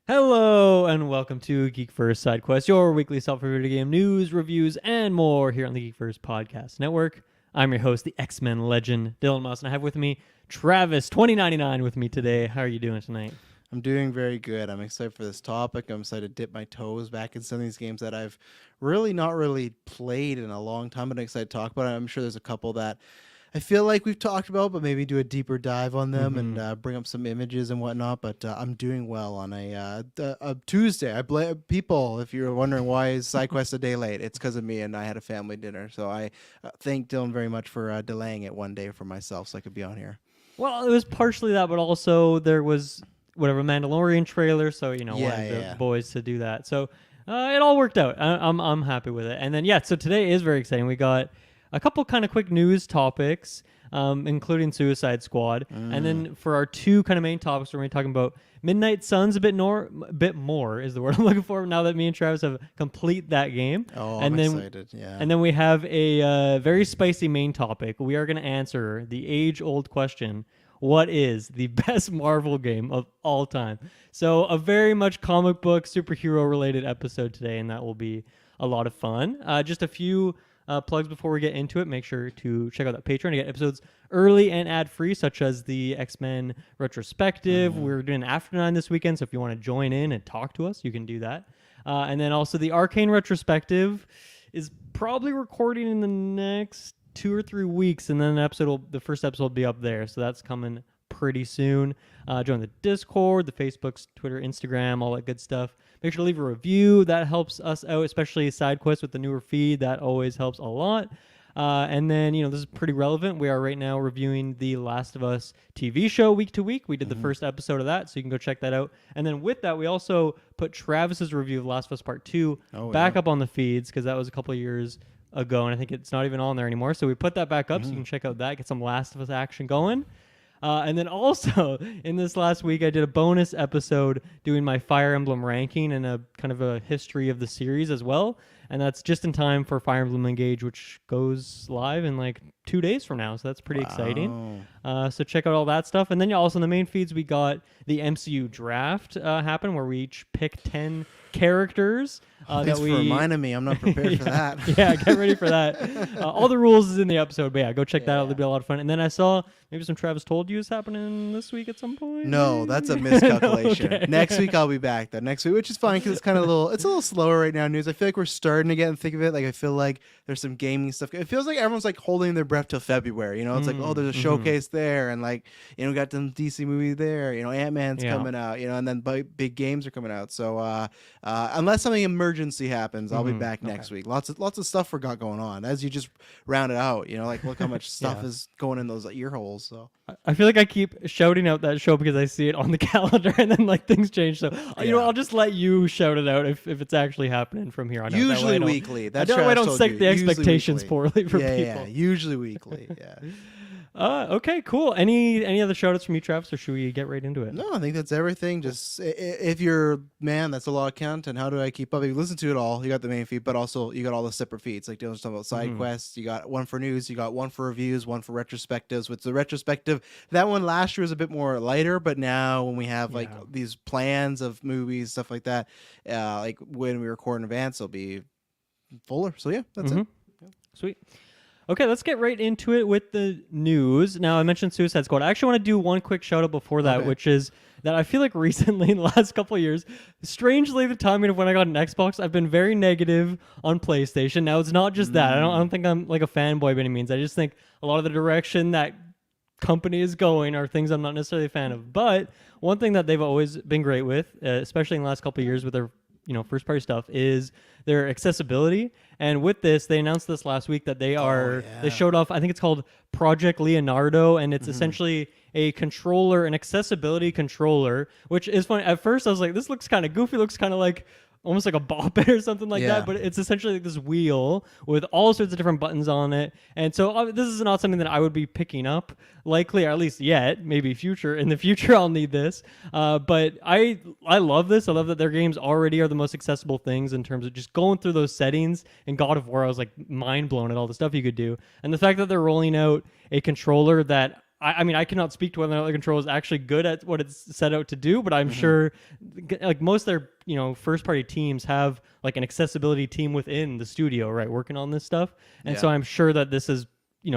Hello and welcome to GeekVerse Sidequest, your weekly self-review video game news, reviews, and more here on the GeekVerse Podcast Network. I'm your host, the X-Men legend, Dylan Moss, and I have with me Travis, 2099 with me today. How are you doing tonight? I'm doing very good. I'm excited for this topic. I'm excited to dip my toes back in some of these games that I've not really played in a long time, but I'm excited to talk about it. I'm sure there's a couple that I feel like we've talked about, but maybe do a deeper dive on them and bring up some images and whatnot. But I'm doing well on a Tuesday. I blame people if you're wondering why is Sidequest a day late. It's because of me, and I had a family dinner. So I thank Dylan very much for delaying it one day for myself so I could be on here. Well, it was partially that, but also there was whatever Mandalorian trailer, so wanted the boys to do that. So it all worked out. I'm happy with it. And then so today is very exciting. We got a couple kind of quick news topics, including Suicide Squad. And then for our two kind of main topics, we're going to be talking about Midnight Suns a bit more is the word I'm looking for now that me and Travis have complete that game. Oh, I'm excited, yeah. And then we have a very spicy main topic. We are going to answer the age-old question, what is the best Marvel game of all time? So a very much comic book, superhero-related episode today, and that will be a lot of fun. Just a few plugs before we get into it. Make sure to check out that Patreon to get episodes early and ad-free, such as the X-Men retrospective. We're doing an After 9 this weekend, so if you want to join in and talk to us, you can do that. And then also the Arcane retrospective is probably recording in the next 2 or 3 weeks, and then the first episode will be up there, so that's coming pretty soon. Join the Discord, the Facebooks, Twitter, Instagram, all that good stuff. Make sure to leave a review. That helps us out, especially Sidequest with the newer feed. That always helps a lot. And then, this is pretty relevant. We are right now reviewing the Last of Us TV show week to week. We did the first episode of that, so you can go check that out. And then with that, we also put Travis's review of Last of Us Part 2 back up on the feeds, because that was a couple of years ago, and I think it's not even on there anymore. So we put that back up so you can check out that, get some Last of Us action going. And then also, in this last week, I did a bonus episode doing my Fire Emblem ranking and a kind of a history of the series as well. And that's just in time for Fire Emblem Engage, which goes live in like 2 days from now. So that's pretty exciting. So check out all that stuff. And then also in the main feeds, we got the MCU draft happen, where we each pick 10 characters. Thanks for reminding me. I'm not prepared for that. Yeah, get ready for that. All the rules is in the episode, but go check that out. It'll be a lot of fun. And then I saw maybe some Travis Told You is happening this week at some point. No, that's a miscalculation. Okay. Next week I'll be back though. Next week, which is fine because it's kind of it's a little slower right now. News. I feel like we're starting to get and think of it. Like I feel like there's some gaming stuff. It feels like everyone's like holding their breath till February. It's like there's a showcase there, and like we got some DC movie there. Ant-Man's coming out. And then big games are coming out. So unless something emergency happens, I'll be back next week. Lots of stuff we got going on. As you just round it out, like look how much stuff is going in those ear holes. So I feel like I keep shouting out that show because I see it on the calendar, and then like things change. So I'll just let you shout it out if it's actually happening from here on out. Usually weekly. That's I don't set the expectations poorly for people. Yeah, usually weekly. Yeah. Okay, cool. Any other shout outs from you, Travis, or should we get right into it? No, I think that's everything. Just if you're, that's a lot of content. How do I keep up? If you listen to it all, you got the main feed, but also you got all the separate feeds. Like Dylan's talking about Sidequest. You got one for news, you got one for reviews, one for retrospectives. With the retrospective, that one last year was a bit more lighter, but now when we have like these plans of movies, stuff like that, like when we record in advance, it'll be fuller. So that's it. Yeah. Sweet. Okay, let's get right into it with the news. Now, I mentioned Suicide Squad. I actually want to do one quick shout out before that, which is that I feel like recently, in the last couple of years, strangely, the timing of when I got an Xbox, I've been very negative on PlayStation. Now, it's not just that. I don't think I'm like a fanboy by any means. I just think a lot of the direction that company is going are things I'm not necessarily a fan of. But one thing that they've always been great with, especially in the last couple of years with their first party stuff, is their accessibility. And with this, they announced this last week that they showed off, I think it's called Project Leonardo, and it's essentially a controller, an accessibility controller, which is funny. At first I was like, this looks kind of goofy, looks kind of like almost like a bop it or something like that, but it's essentially like this wheel with all sorts of different buttons on it. And so this is not something that I would be picking up, likely, or at least yet, maybe in the future I'll need this. But I love this. I love that their games already are the most accessible things in terms of just going through those settings. In God of War, I was like mind blown at all the stuff you could do. And the fact that they're rolling out a controller that I mean, I cannot speak to whether or not the controller is actually good at what it's set out to do, but I'm sure like most of their, first party teams have like an accessibility team within the studio, right, working on this stuff. And so I'm sure that this is,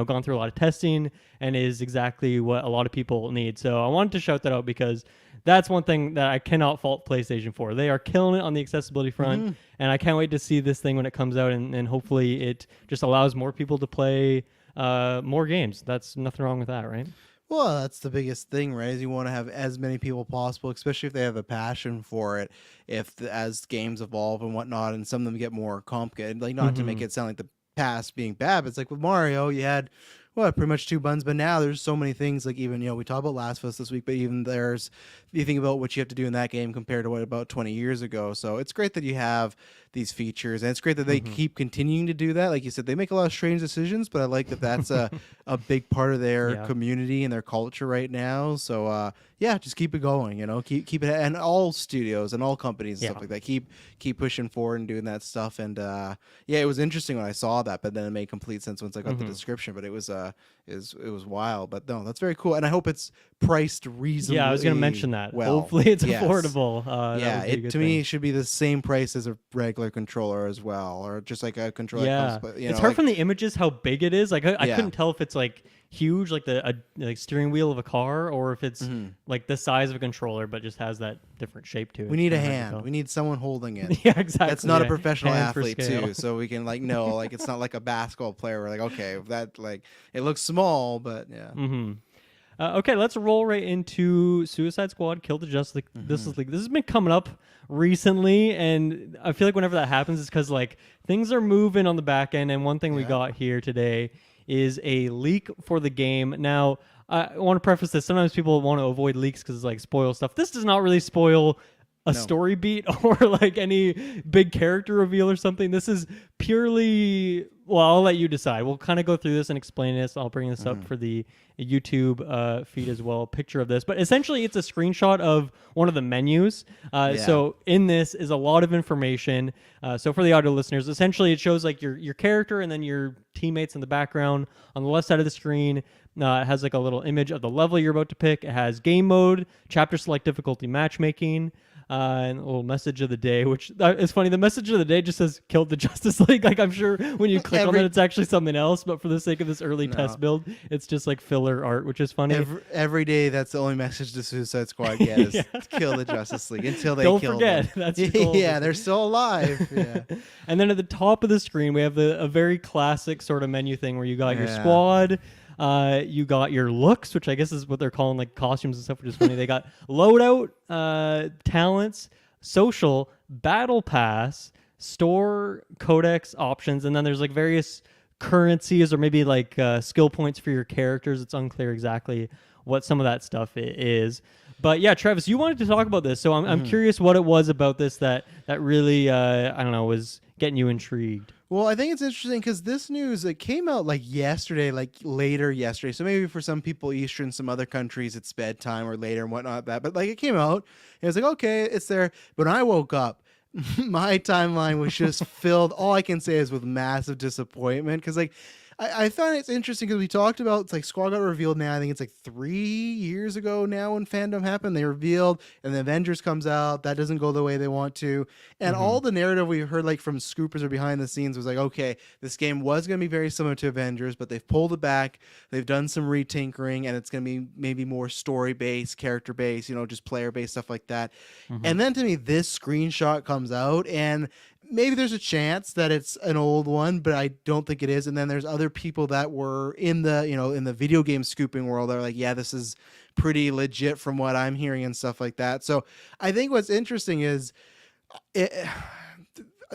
gone through a lot of testing and is exactly what a lot of people need. So I wanted to shout that out because that's one thing that I cannot fault PlayStation for. They are killing it on the accessibility front, and I can't wait to see this thing when it comes out, and hopefully it just allows more people to play more games. That's nothing wrong with that, right? Well, that's the biggest thing, right? Is you want to have as many people possible, especially if they have a passion for it. As games evolve and whatnot, and some of them get more complicated, like not to make it sound like the past being bad, but it's like with Mario, you had pretty much two buttons, but now there's so many things. Like even we talked about Last of Us this week, but even you think about what you have to do in that game compared to what about 20 years ago. So it's great that you have these features, and it's great that they keep continuing to do that. Like you said, they make a lot of strange decisions, but I like that that's a big part of their community and their culture right now. So just keep it going. Keep it, and all studios and all companies and stuff like that keep pushing forward and doing that stuff. And it was interesting when I saw that, but then it made complete sense once I got the description. But it was wild. But no, that's very cool, and I hope it's priced reasonably. Yeah, I was going to mention that. Well, hopefully it's affordable. It to me should be the same price as a regular controller as well, or just like a controller. Yeah, that comes, it's hard from the images how big it is. Like I couldn't tell if it's like huge, like the like steering wheel of a car, or if it's like the size of a controller, but just has that different shape to it. We need a hand. We need someone holding it. Yeah, exactly. That's not a professional Hand athlete too, so we can it's not like a basketball player. We're like, okay, that it looks small, but yeah. Okay, let's roll right into Suicide Squad Kill the Justice League. This has been coming up recently, and I feel like whenever that happens, it's because like things are moving on the back end. And one thing we got here today is a leak for the game. Now, I want to preface this. Sometimes people want to avoid leaks because it's like spoil stuff. This does not really spoil a story beat or like any big character reveal or something. This is purely, well, I'll let you decide. We'll kind of go through this and explain this. I'll bring this up for the YouTube feed as well, picture of this. But essentially, it's a screenshot of one of the menus. So in this is a lot of information. So for the audio listeners, essentially it shows like your character and then your teammates in the background. On the left side of the screen, it has like a little image of the level you're about to pick. It has game mode, chapter select difficulty, matchmaking, and a little message of the day, which is funny. The message of the day just says "killed the Justice League." Like I'm sure when you click on it, it's actually something else. But for the sake of this early test build, it's just like filler art, which is funny. Every day, that's the only message the Suicide Squad gets: is kill the Justice League until they don't kill forget. them. That's the goal. Yeah, they're still alive. Yeah. And then at the top of the screen, we have a very classic sort of menu thing where you got your squad. You got your looks, which I guess is what they're calling like costumes and stuff, which is funny. They got loadout, talents, social, battle pass, store, codex options, and then there's like various currencies or maybe like skill points for your characters. It's unclear exactly what some of that stuff is. But yeah, Travis, you wanted to talk about this, so I'm curious what it was about this that really I don't know, was getting you intrigued. Well, I think it's interesting because this news, it came out like yesterday, like later yesterday. So maybe for some people Eastern, some other countries, it's bedtime or later and whatnot. But like it came out, and it was like, okay, it's there. But when I woke up, my timeline was just filled. All I can say is with massive disappointment because like I thought it's interesting because we talked about it's like Squad got revealed now. I think it's like 3 years ago now when fandom happened. They revealed and the Avengers comes out. That doesn't go the way they want to. And all the narrative we heard like from scoopers or behind the scenes was like, okay, this game was going to be very similar to Avengers, but they've pulled it back. They've done some retinkering and it's going to be maybe more story-based, character-based, just player-based, stuff like that. And then to me, this screenshot comes out and maybe there's a chance that it's an old one, but I don't think it is. And then there's other people that were in the, in the video game scooping world that are like, yeah, this is pretty legit from what I'm hearing and stuff like that. So I think what's interesting is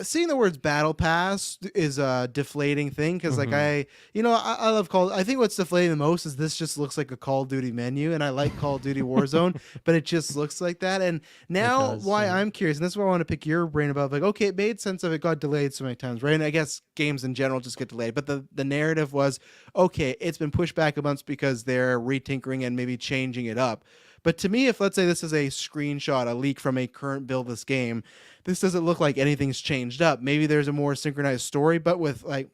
seeing the words battle pass is a deflating thing because like I love Call. I think what's deflating the most is this just looks like a Call of Duty menu, and I like Call of Duty Warzone, but it just looks like that. And now I'm curious, and this is why I want to pick your brain about like, okay, it made sense of it got delayed so many times, right? And I guess games in general just get delayed, but the narrative was, okay, it's been pushed back a bunch because they're retinkering and maybe changing it up. But to me, if let's say this is a screenshot, a leak from a current build of this game, this doesn't look like anything's changed up. Maybe there's a more synchronized story, but with like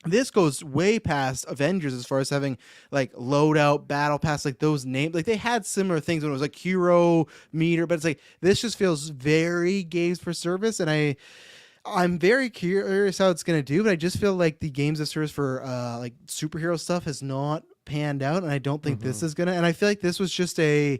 this goes way past Avengers as far as having like loadout, battle pass, like those names. Like they had similar things when it was like hero meter, but it's like this just feels very games for service, and I'm very curious how it's gonna do. But I just feel like the games of service for like superhero stuff has not panned out, and I don't think Mm-hmm. this is gonna. And I feel like this was just a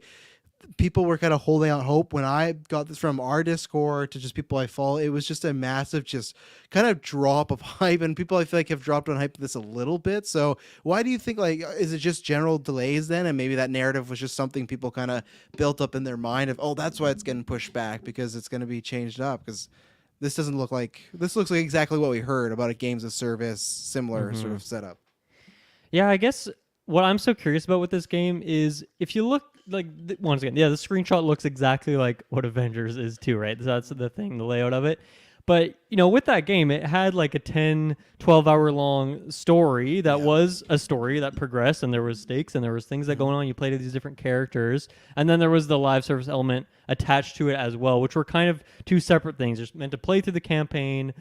people were kind of holding out hope when I got this from our Discord to just people I follow. It was just a massive, just kind of drop of hype, and people I feel like have dropped on hype this a little bit. So why do you think, like, is it just general delays then, and maybe that narrative was just something people kind of built up in their mind of, oh, that's why it's getting pushed back because it's going to be changed up because. This looks like exactly what we heard about a games of service, similar sort Mm-hmm. of setup. Yeah, I guess what I'm so curious about with this game is if you look like once again, yeah, the screenshot looks exactly like what Avengers is too, right? That's the thing, the layout of it. But, with that game, it had like a 10, 12-hour long story that Yeah. was a story that progressed, and there was stakes and there was things that going on. You played with these different characters, and then there was the live service element attached to it as well, which were kind of two separate things. Just meant to play through the campaign,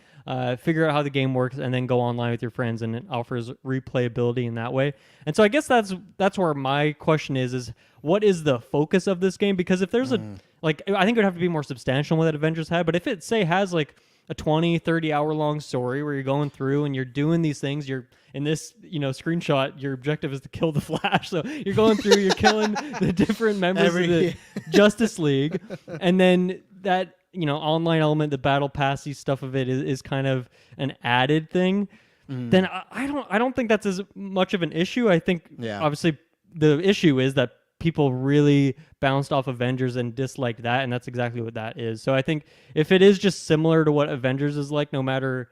figure out how the game works, and then go online with your friends, and it offers replayability in that way. And so I guess that's where my question is what is the focus of this game? Because if there's a like, I think it would have to be more substantial than what Avengers had, but if it say has like a 20, 30 hour long story where you're going through and you're doing these things, you're in this, screenshot, your objective is to kill the Flash. So you're going through, you're killing the different members of the Justice League. And then that, online element, the battle passy stuff of it is kind of an added thing. Then I don't think that's as much of an issue. I think Yeah. obviously the issue is that people really bounced off Avengers and disliked that, and that's exactly what that is. So I think if it is just similar to what Avengers is like, no matter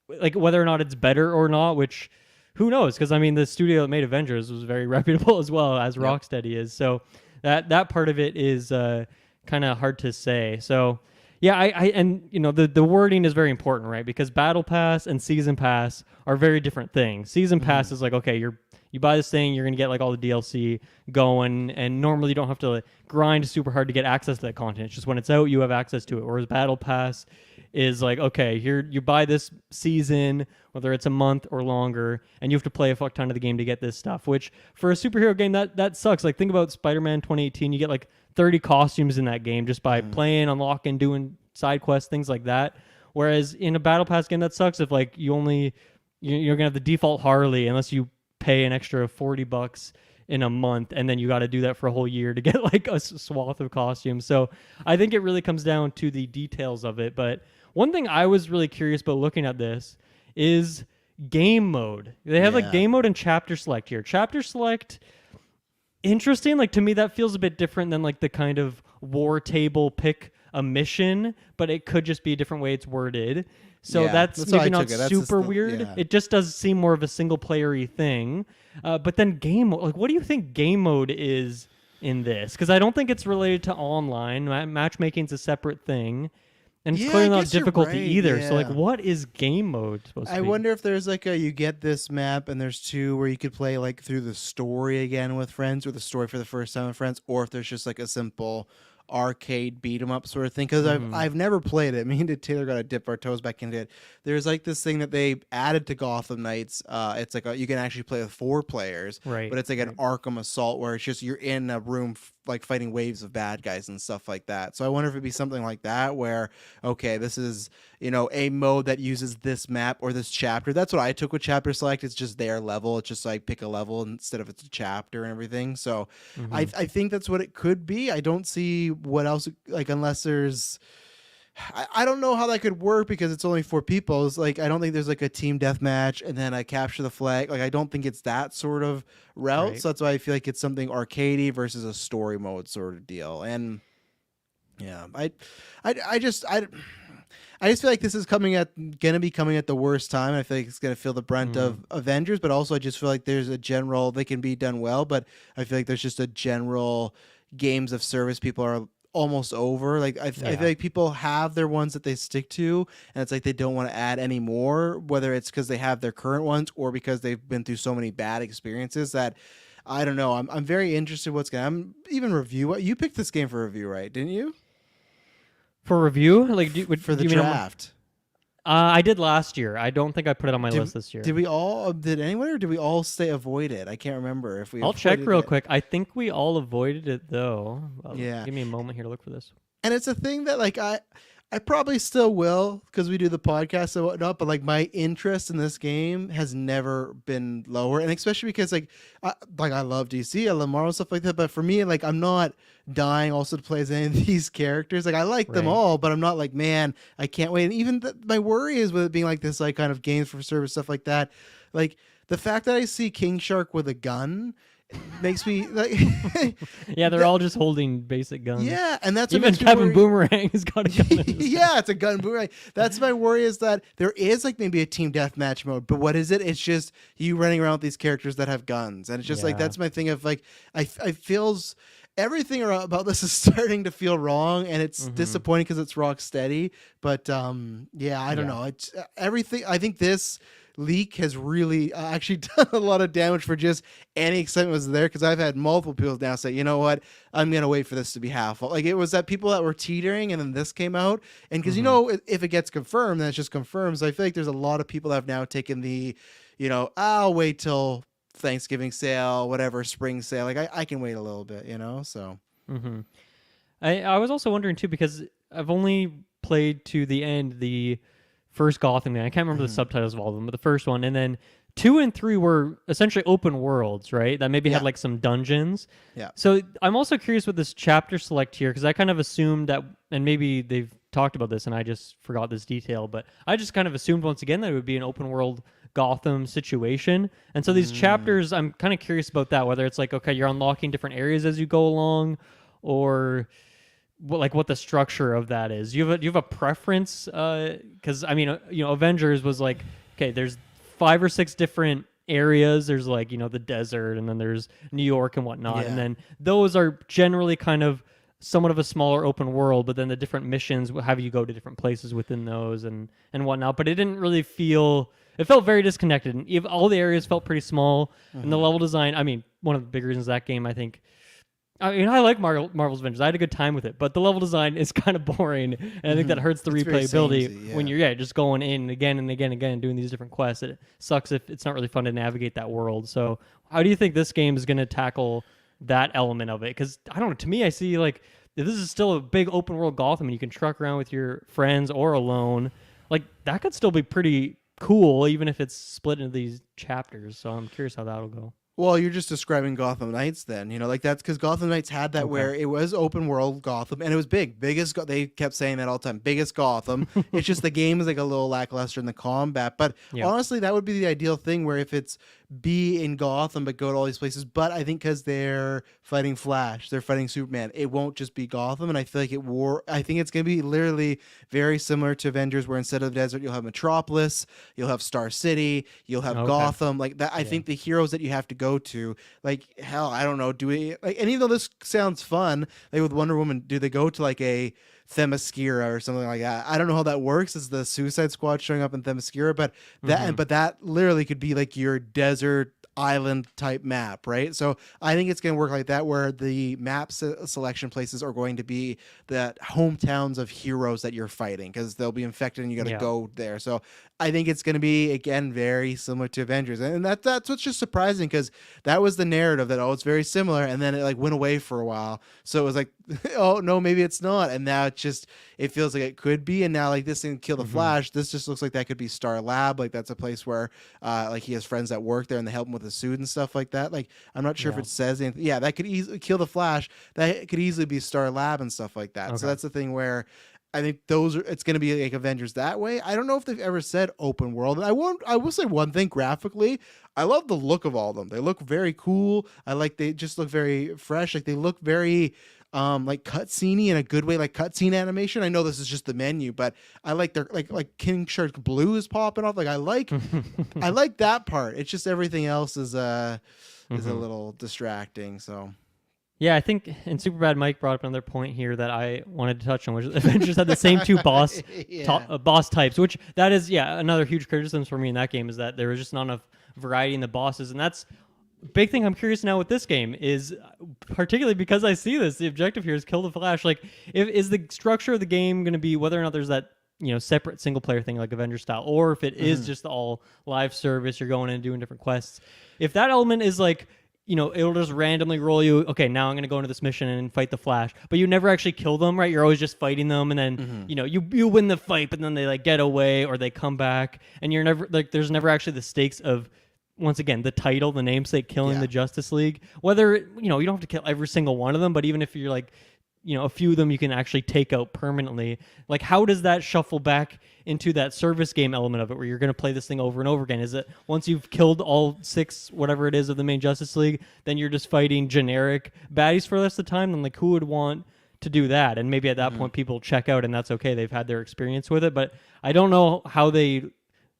like whether or not it's better or not, which who knows? Because I mean, the studio that made Avengers was very reputable as well as Rocksteady is. So that part of it is kind of hard to say. So yeah, I and the wording is very important, right? Because Battle Pass and Season Pass are very different things. Season Pass is like, okay, you buy this thing, you're gonna get like all the DLC going, and normally you don't have to like, grind super hard to get access to that content. It's just when it's out, you have access to it. Whereas Battle Pass is like, okay, here you buy this season, whether it's a month or longer, and you have to play a fuck ton of the game to get this stuff. Which for a superhero game, that sucks. Like think about Spider-Man 2018, you get like 30 costumes in that game just by playing, unlocking, doing side quests, things like that. Whereas in a Battle Pass game, that sucks if like you're gonna have the default Harley unless you pay an extra $40 in a month, and then you got to do that for a whole year to get like a swath of costumes. So I think it really comes down to the details of it. But one thing I was really curious about looking at this is game mode. They have like game mode and chapter select here. Chapter select, interesting. Like to me, that feels a bit different than like the kind of war table pick a mission, but it could just be a different way it's worded. So that's how maybe I not took it. That's super just weird. yeah. It just does seem more of a single player-y thing. But then game mode, like what do you think game mode is in this? Because I don't think it's related to online. Matchmaking's a separate thing. And it's Yeah, clearly I not guess you're difficulty right, either. So like yeah. what is game mode supposed to I be? wonder if there's like you get this map and there's two where you could play like through the story again with friends, or the story for the first time with friends, or if there's just like a simple arcade beat 'em up sort of thing. Because I've never played it. Me and Taylor got to dip our toes back into it. There's like this thing that they added to Gotham Knights. It's like you can actually play with 4 players, Right. but it's like an Arkham Assault where it's just you're in a room like fighting waves of bad guys and stuff like that. So I wonder if it'd be something like that where okay, this is a mode that uses this map or this chapter. That's what I took with chapter select. It's just their level. It's just like pick a level instead of it's a chapter and everything. So I think that's what it could be. I don't see what else, like unless there's I don't know how that could work because it's only 4 people. It's like I don't think there's like a team deathmatch and then I capture the flag. Like I don't think it's that sort of route. Right. So that's why I feel like it's something arcadey versus a story mode sort of deal. And yeah, I just feel like this is gonna be coming at the worst time. I feel like it's gonna feel the brunt of Avengers, but also I just feel like there's a general they can be done well, but I feel like there's just a general games of service people are almost over. Like I feel like people have their ones that they stick to, and it's like they don't want to add any more, whether it's because they have their current ones or because they've been through so many bad experiences that. I don't know. I'm very interested what's going. I'm even review. You picked this game for review, right? Didn't you? For review, like For the do you mean draft. I did last year. I don't think I put it on my list this year. Did we all? Did anyone, or did we all stay avoided? I can't remember if we. I'll check avoided real it. quick. I think we all avoided it though. Yeah, Give me a moment here to look for this. and it's a thing that like I probably still will because we do the podcast and whatnot, but like my interest in this game has never been lower, and especially because I love DC, I love Marvel stuff like that, but for me, like I'm not dying also to play as any of these characters. Like I like them Right. all, but I'm not like, man, I can't wait. And even my worry is with it being like this, like kind of games for service stuff like that, like the fact that I see King Shark with a gun makes me like Yeah, they're all just holding basic guns. yeah, and that's what Even makes me Kevin worry. Boomerang has got a gun in his Yeah, it's a gun boomerang. That's my worry, is that there is like maybe a team deathmatch mode, but what is it? It's just you running around with these characters that have guns, and it's just like Yeah. that's my thing of like I feels everything about this is starting to feel wrong, and it's disappointing because it's rock steady. But yeah, I don't Yeah. know. It's everything. I think this leak has really actually done a lot of damage for just any excitement was there, because I've had multiple people now say, you know what, I'm gonna wait for this to be half full. Like it was that people that were teetering, and then this came out, and because you know if it gets confirmed, then it just confirms. I feel like there's a lot of people that have now taken the, I'll wait till Thanksgiving sale, whatever, spring sale. Like I can wait a little bit, so. Mm-hmm. I was also wondering too, because I've only played to the end the first Gotham game. I can't remember the subtitles of all of them, but the first one, and then 2 and 3 were essentially open worlds, right? That maybe had Yeah. like some dungeons. Yeah. So I'm also curious with this chapter select here, because I kind of assumed that, and maybe they've talked about this and I just forgot this detail, but I just kind of assumed once again that it would be an open world Gotham situation. And so these chapters, I'm kind of curious about that, whether it's like, okay, you're unlocking different areas as you go along, or what the structure of that is. Do you have a preference? Because I mean, Avengers was like, okay, there's 5 or 6 different areas. There's like the desert, and then there's New York and whatnot, Yeah. and then those are generally kind of somewhat of a smaller open world. But then the different missions will have you go to different places within those and whatnot. But it didn't really feel. It felt very disconnected, and all the areas felt pretty small. And the level design. I mean, one of the big reasons that game, I think. I mean, I like Marvel's Avengers. I had a good time with it, but the level design is kind of boring, and I think that hurts the It's very replayability samey, when you're just going in again and again and again doing these different quests. It sucks if it's not really fun to navigate that world. So, how do you think this game is going to tackle that element of it? Because I don't know. To me, I see like if this is still a big open world Gotham, and you can truck around with your friends or alone. Like that could still be pretty cool, even if it's split into these chapters. So I'm curious how that'll go. Well, you're just describing Gotham Knights then, like that's because Gotham Knights had that where it was open world Gotham, and it was biggest. They kept saying that all the time, biggest Gotham. It's just the game is like a little lackluster in the combat, but honestly, that would be the ideal thing where if it's be in Gotham but go to all these places. But I think because they're fighting Flash, they're fighting Superman, it won't just be Gotham, and I feel like I think it's gonna be literally very similar to Avengers, where instead of the desert, you'll have Metropolis, you'll have Star City, you'll have Gotham, like that. I think the heroes that you have to go to, like hell, I don't know, do we like? And even though this sounds fun, like with Wonder Woman, do they go to like a Themyscira or something like that? I don't know how that works. Is the Suicide Squad showing up in Themyscira? But that literally could be like your desert island type map, right? So I think it's going to work like that, where the map selection places are going to be the hometowns of heroes that you're fighting, because they'll be infected and you got to go there. So I think it's going to be, again, very similar to Avengers, and that's what's just surprising, because that was the narrative that it's very similar, and then it like went away for a while. So it was like, oh no, maybe it's not, and now it feels like it could be. And now like this thing, Kill the Flash, this just looks like that could be Star Lab. Like that's a place where like he has friends that work there and they help him with the suit and stuff like that. Like I'm not sure if it says anything. Yeah, that could easily Kill the Flash. That could easily be Star Lab and stuff like that. So that's the thing where I think it's going to be like Avengers that way. I don't know if they've ever said open world. And I will say one thing graphically. I love the look of all of them. They look very cool. They just look very fresh. Like they look very like cutscene in a good way, like cutscene animation. I know this is just the menu, but I like their like King Shark Blue is popping off. Like I like that part. It's just everything else is a little distracting. So yeah, I think in Superbad, Mike brought up another point here that I wanted to touch on, which Avengers had the same 2 boss types, which that is another huge criticism for me in that game, is that there was just not enough variety in the bosses, and that's big thing I'm curious now with this game is, particularly because I see this, the objective here is kill the Flash. Like, is the structure of the game going to be whether or not there's that separate single player thing like Avenger style, or if it is just all live service, you're going in and doing different quests. If that element is like, it'll just randomly roll you, okay, now I'm going to go into this mission and fight the Flash, but you never actually kill them, right? You're always just fighting them, and then, you win the fight, but then they like get away or they come back, and you're never like, there's never actually the stakes of, once again, the title, the namesake, killing the Justice League. Whether, you don't have to kill every single one of them, but even if you're like, a few of them you can actually take out permanently. Like, how does that shuffle back into that service game element of it, where you're going to play this thing over and over again? Is it once you've killed all 6, whatever it is, of the main Justice League, then you're just fighting generic baddies for the rest of the time? Then, like, who would want to do that? And maybe at that point people check out, and that's okay. They've had their experience with it. But I don't know how they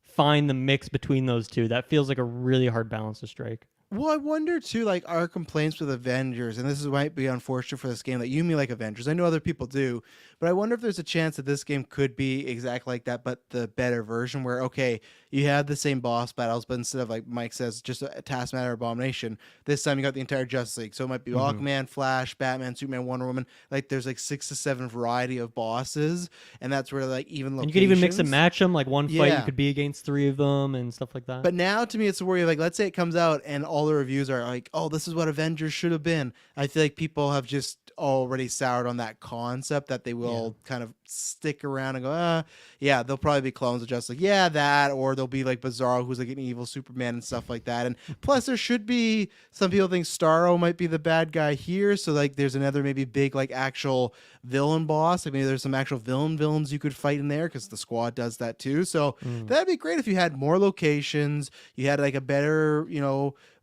find the mix between those two. That feels like a really hard balance to strike. Well, I wonder too, like our complaints with Avengers, and might be unfortunate for this game that you mean like Avengers. I know other people do, but I wonder if there's a chance that this game could be exactly like that, but the better version where, okay, you have the same boss battles, but instead of, like Mike says, just a Taskmaster, Abomination, this time you got the entire Justice League. So it might be Aquaman, Flash, Batman, Superman, Wonder Woman. Like there's like 6 to 7 variety of bosses, and that's where like even locations. And you could even mix and match them. Like one fight you could be against 3 of them and stuff like that. But now to me it's a worry of like, let's say it comes out and all the reviews are like, oh, this is what Avengers should have been. I feel like people have just already soured on that concept that they will kind of stick around and go, they'll probably be clones of Justice League. Yeah, that, or they'll be like Bizarro, who's like an evil Superman and stuff like that. And plus there should be, some people think Starro might be the bad guy here. So like there's another maybe big like actual villain boss. Like maybe there's some actual villains you could fight in there, because the Squad does that too. So that'd be great if you had more locations, you had like a better,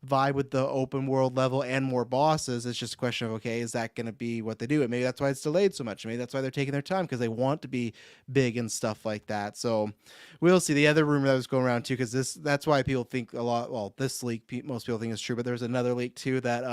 vibe with the open world level and more bosses. It's just a question of, okay, is that going to be what they do? And maybe that's why it's delayed so much. Maybe that's why they're taking their time, because they want to be big and stuff like that. So we'll see. The other rumor that was going around too, because that's why people think a lot, well, this leak most people think is true, but there's another leak too that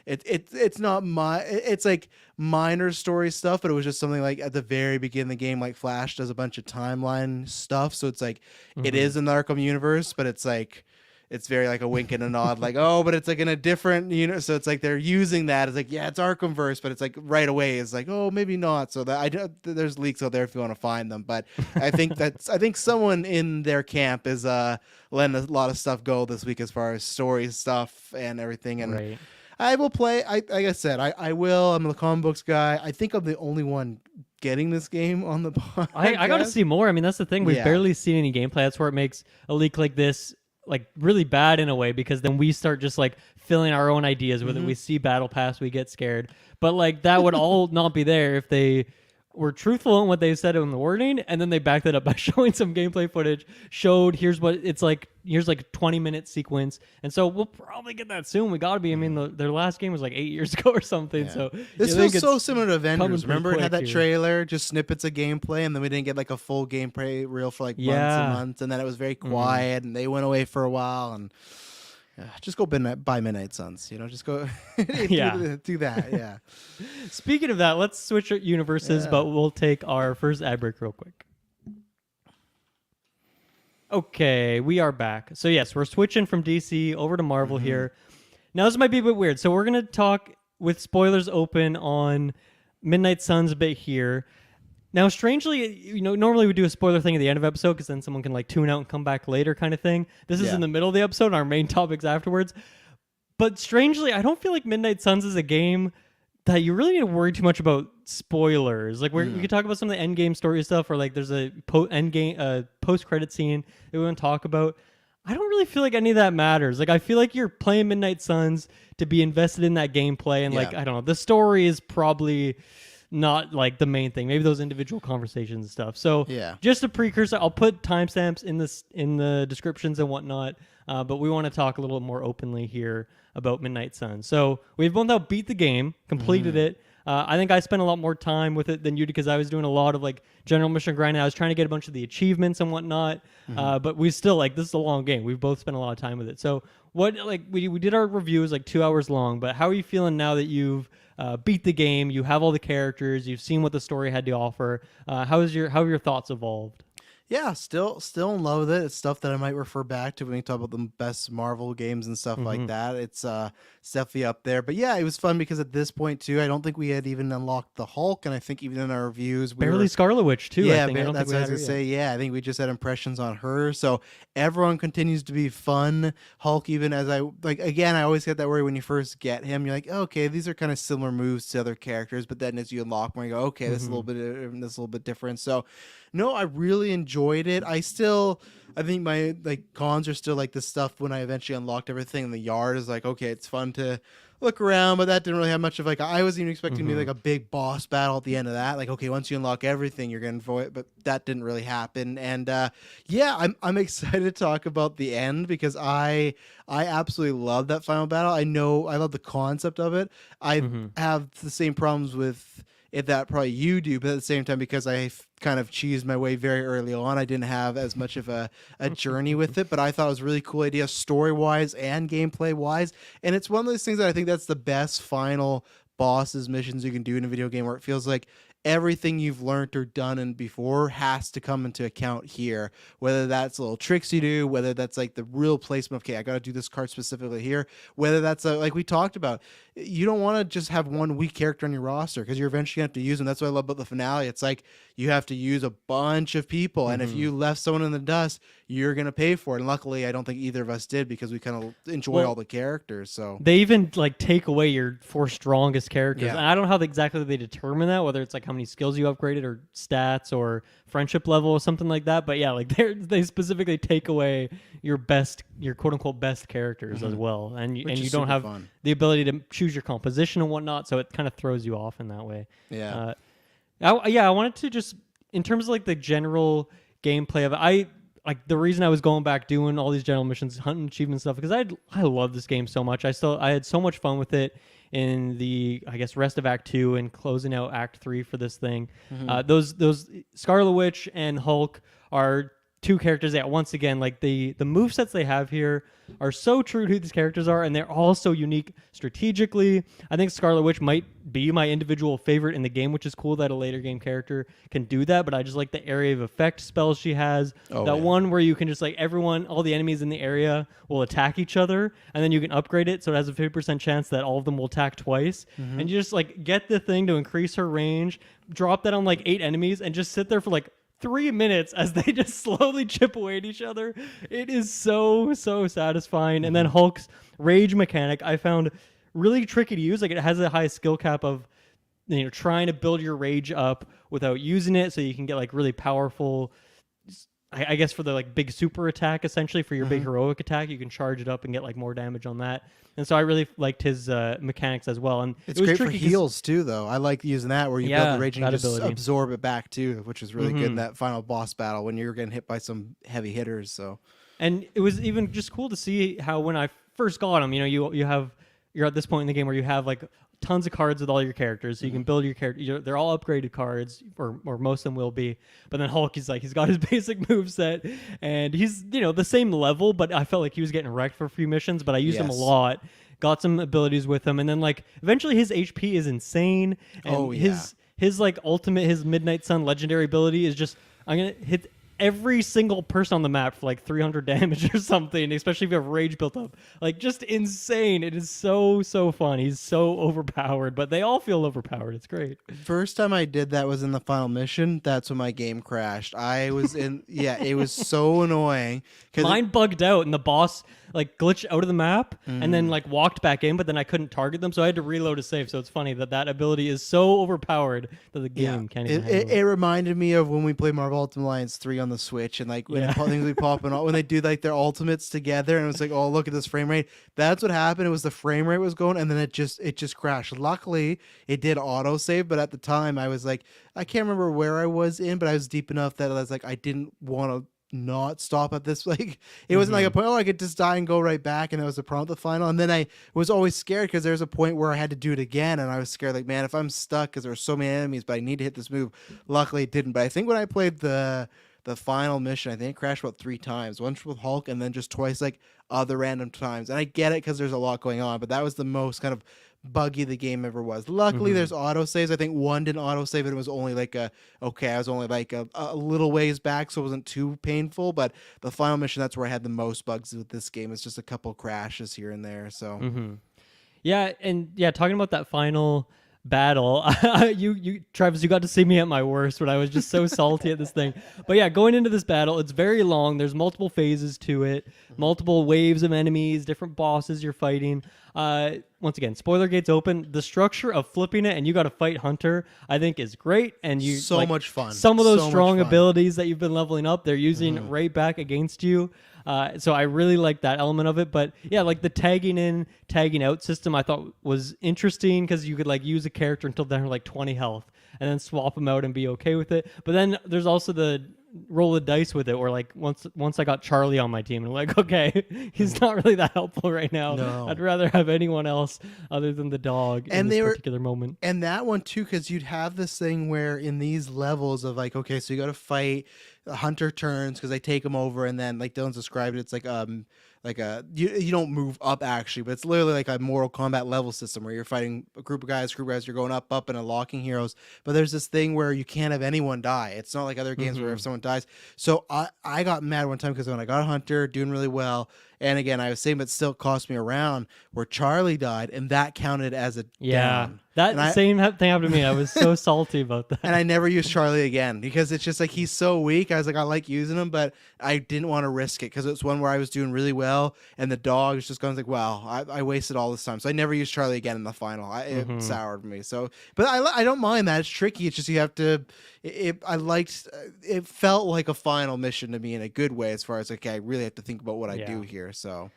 it's not it's like minor story stuff, but it was just something like at the very beginning of the game, like Flash does a bunch of timeline stuff, so it's like it is in the Arkham universe, but it's like it's very like a wink and a nod, like, oh, but it's like in a different, so it's like they're using that as like, yeah, it's Arkhamverse, but it's like right away it's like, oh, maybe not. So that there's leaks out there if you want to find them, but I think someone in their camp is letting a lot of stuff go this week as far as story stuff and everything. And I will play. Like I said, I will. I'm the comic books guy. I think I'm the only one getting this game on the podcast. I got to see more. I mean, that's the thing. We've barely seen any gameplay. That's where it makes a leak like this like really bad in a way, because then we start just like filling our own ideas with it. We see Battle Pass, we get scared. But like that would all not be there if they were truthful in what they said in the wording, and then they backed that up by showing some gameplay footage, showed here's what it's like, here's like a 20-minute sequence. And so we'll probably get that soon. We gotta be. I mean, their last game was like 8 years ago or something. So this feels so similar to Avengers. Remember it had that trailer, just snippets of gameplay, and then we didn't get like a full gameplay reel for like months and months, and then it was very quiet, and they went away for a while, and just go buy Midnight Suns, just go do that. Yeah. Speaking of that, let's switch universes, but we'll take our first ad break real quick. Okay, we are back. So yes, we're switching from DC over to Marvel here. Now this might be a bit weird. So we're going to talk with spoilers open on Midnight Suns a bit here. Now, strangely, normally we do a spoiler thing at the end of the episode, because then someone can like tune out and come back later kind of thing. This is in the middle of the episode, our main topics afterwards. But strangely, I don't feel like Midnight Suns is a game that you really need to worry too much about spoilers. Like we could talk about some of the end game story stuff, or like there's a post-credit scene that we want to talk about. I don't really feel like any of that matters. Like I feel like you're playing Midnight Suns to be invested in that gameplay, and like I don't know, the story is probably not like the main thing. Maybe those individual conversations and stuff. So just a precursor. I'll put timestamps in the descriptions and whatnot. But we want to talk a little more openly here about Midnight Suns. So we've both now beat the game, completed it. I think I spent a lot more time with it than you did, because I was doing a lot of like general mission grinding. I was trying to get a bunch of the achievements and whatnot. But we still this is a long game. We've both spent a lot of time with it. So we did our review, it was like 2 hours long. But how are you feeling now that you've beat the game? You have all the characters. You've seen what the story had to offer. How have your thoughts evolved? Yeah, still in love with it. It's stuff that I might refer back to when we talk about the best Marvel games and stuff like Hmm. that. It's definitely up there. But yeah, it was fun because at this point too, I don't think we had even unlocked the Hulk, and I think even in our reviews we Barely were. Scarlet Witch too. I Yeah, think I don't think that's we what I had was her gonna yet. say. Yeah, I think we just had impressions on her. So everyone continues to be fun. Hulk, even as I like again, I always get that worry when you first get him. You're like, oh, okay, these are kind of similar moves to other characters, but then as you unlock more, you go, okay, this is a little Hmm. bit, this is a little bit different. So, no, I really enjoyed it. I think my like cons are still like the stuff when I eventually unlocked everything in the yard is like, okay, it's fun to look around, but that didn't really have much of like I was even expecting maybe Hmm. like a big boss battle at the end of that. Like, okay, once you unlock everything, you're gonna avoid it, but that didn't really happen. And yeah, I'm excited to talk about the end because I absolutely love that final battle. I know I love the concept of it. I Hmm. have the same problems with it that probably you do, but at the same time, because kind of cheesed my way very early on, I didn't have as much of a journey with it. But I thought it was a really cool idea, story wise and gameplay wise. And it's one of those things that I think that's the best final bosses missions you can do in a video game, where it feels like everything you've learned or done and before has to come into account here, whether that's little tricks you do, whether that's like the real placement of, okay, I got to do this card specifically here, whether that's like we talked about, you don't want to just have one weak character on your roster because you're eventually going to have to use them. That's what I love about the finale. It's like you have to use a bunch of people, and if Hmm. you left someone in the dust, you're going to pay for it. And luckily, I don't think either of us did because we kind of enjoy all Well, the characters. So they even like take away your four strongest characters, and yeah. I don't know how exactly they determine that, whether it's like how many skills you upgraded or stats or friendship level or something like that. But yeah, like they specifically take away your quote unquote best characters as Mhm. well, and Which you is don't super have fun. the ability to choose your composition and whatnot, so it kind of throws you off in that way. Yeah. Uh, I wanted to just in terms of like the general gameplay of it, I like the reason I was going back doing all these general missions, hunting achievement stuff because I love this game so much. I had so much fun with it in the I guess rest of Act 2 and closing out Act 3 for this thing. Mhm. Those Scarlet Witch and Hulk are two characters that once again like the move sets they have here are so true to who these characters are, and they're all so unique strategically. I think Scarlet Witch might be my individual favorite in the game, which is cool that a later game character can do that. But I just like the area of effect spells she has. Oh That yeah. one where you can just like all the enemies in the area will attack each other, and then you can upgrade it so it has a 50% chance that all of them will attack twice. Mhm. And you just like get the thing to increase her range, drop that on like 8 enemies, and just sit there for like 3 minutes as they just slowly chip away at each other. It is so satisfying. And then Mhm. Hulk's rage mechanic I found really tricky to use. Like it has a high skill cap of trying to build your rage up without using it, so you can get like really powerful. I guess for the like big super attack, essentially for your big Mhm. heroic attack, you can charge it up and get like more damage on that. And so I really liked his mechanics as well. And It's it was great for tricky because heals too, though. I like using that where you build the yeah, rage and that you just ability. absorb it back too, which is really good in Hmm. that final boss battle when you're getting hit by some heavy hitters. So And it was even just cool to see how when I first got him, you're at this point in the game where you have like tons of cards with all your characters, so you Mhm. can build your character. They're all upgraded cards, or most of them will be. But then Hulk, he's got his basic move set, and he's the same level, but I felt like he was getting wrecked for a few missions. But I used him a yes. lot, got some abilities with him, and then like eventually his HP is insane, Oh and yeah. his like ultimate his Midnight Sun legendary ability is just I'm gonna hit every single person on the map for like 300 damage or something, especially if you have rage built up. Like just insane. It is so fun. He's so overpowered, but they all feel overpowered. It's great. First time I did that was in the final mission. That's when my game crashed. I was in, yeah, it was so annoying because Mine bugged out and the boss like glitched out of the map and then mm, like walked back in, but then I couldn't target them, so I had to reload a save. So it's funny that ability is so overpowered that the yeah, game can't even it handle it. reminded me of when we played Marvel Ultimate Alliance 3 on the Switch and like when Yeah. things would pop and all, when they do like their ultimates together and it was like, oh, look at this frame rate. That's what happened. It was the frame rate was going and then it just crashed. Luckily, it did auto save, but at the time I was like, I can't remember where I was in, but I was deep enough that I was like, I didn't want to not stop at this like it wasn't like a Hmm. point, oh, I could just die and go right back, and that was the problem with the final. And then I was always scared because there's a point where I had to do it again and I was scared like, man, if I'm stuck because there were so many enemies but I need to hit this move. Luckily it didn't, but I think when I played the final mission, I think it crashed about 3 times, once with Hulk and then just twice like other random times. And I get it because there's a lot going on, but that was the most kind of buggy the game ever was. Luckily, Mm-hmm. there's autosaves. I think one didn't autosave, and it was only like I was only like a little ways back, so it wasn't too painful. But the final mission, that's where I had the most bugs with this game. It's just a couple crashes here and there. So Mm-hmm. Yeah, and yeah, talking about that final battle, you Travis, you got to see me at my worst when I was just so salty at this thing. But yeah, going into this battle, it's very long. There's multiple phases to it, multiple waves of enemies, different bosses you're fighting. Once again, spoiler gates open. The structure of flipping it and you got to fight Hunter, I think, is great. And you so like, much fun. Some of those So much strong fun. abilities that you've been leveling up, they're using right back against you. So I really like that element of it. But yeah, like the tagging in, tagging out system I thought was interesting because you could like use a character until they're like 20 health and then swap them out and be okay with it. But then there's also the roll the dice with it, where like once I got Charlie on my team and I'm like, okay, he's not really that helpful right now. No. I'd rather have anyone else other than the dog in this particular moment. And that one too, because you'd have this thing where in these levels of like, okay, so you got to fight Hunter turns because they take them over, and then like Dylan's described it, it's like a you don't move up actually, but it's literally like a Mortal Kombat level system where you're fighting a group of guys, you're going up and unlocking heroes. But there's this thing where you can't have anyone die. It's not like other games where if someone dies. So I got mad one time because when I got a Hunter doing really well, and again I was saying, but still cost me a round where Charlie died, and that counted as a down. That same thing happened to me. I was so salty about that. And I never used Charlie again because it's just like he's so weak. I was like, I like using him, but I didn't want to risk it because it's one where I was doing really well, and the dog is just going like, wow, I wasted all this time. So I never used Charlie again in the final. It soured me. So, but I don't mind that. It's tricky. It's just you have to. It felt like a final mission to me in a good way, as far as okay, I really have to think about what I do here. So,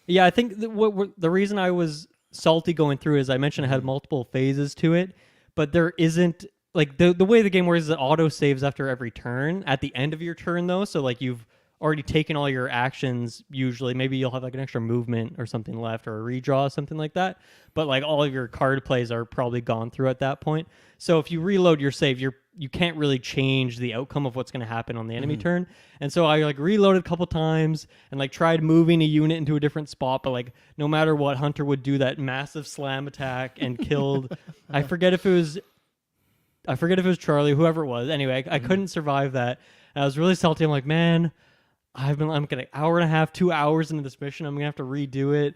yeah, I think the reason I was salty going through is I mentioned it had multiple phases to it, but there isn't like the way the game works is it auto saves after every turn at the end of your turn though. So like you've already taken all your actions. Usually maybe you'll have like an extra movement or something left or a redraw, something like that. But like all of your card plays are probably gone through at that point. So if you reload your save, you can't really change the outcome of what's going to happen on the enemy turn. And so I like reloaded a couple times and like tried moving a unit into a different spot, but like no matter what, Hunter would do that massive slam attack and killed. I forget if it was Charlie, whoever it was. Anyway, I couldn't survive that. And I was really salty. I'm like, man, I'm gonna hour and a half, 2 hours into this mission. I'm gonna have to redo it.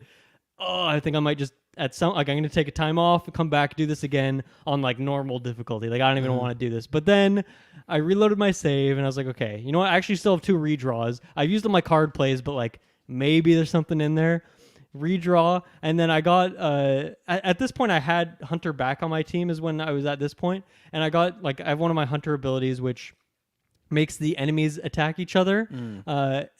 Oh, I think I might just I'm gonna take a time off, come back, do this again on like normal difficulty. Like I don't even want to do this. But then I reloaded my save and I was like, okay, you know what? I actually still have 2 redraws. I've used all my card plays, but like maybe there's something in there. Redraw, and then I got at this point I had Hunter back on my team is when I was at this point, and I got like I have one of my Hunter abilities which makes the enemies attack each other,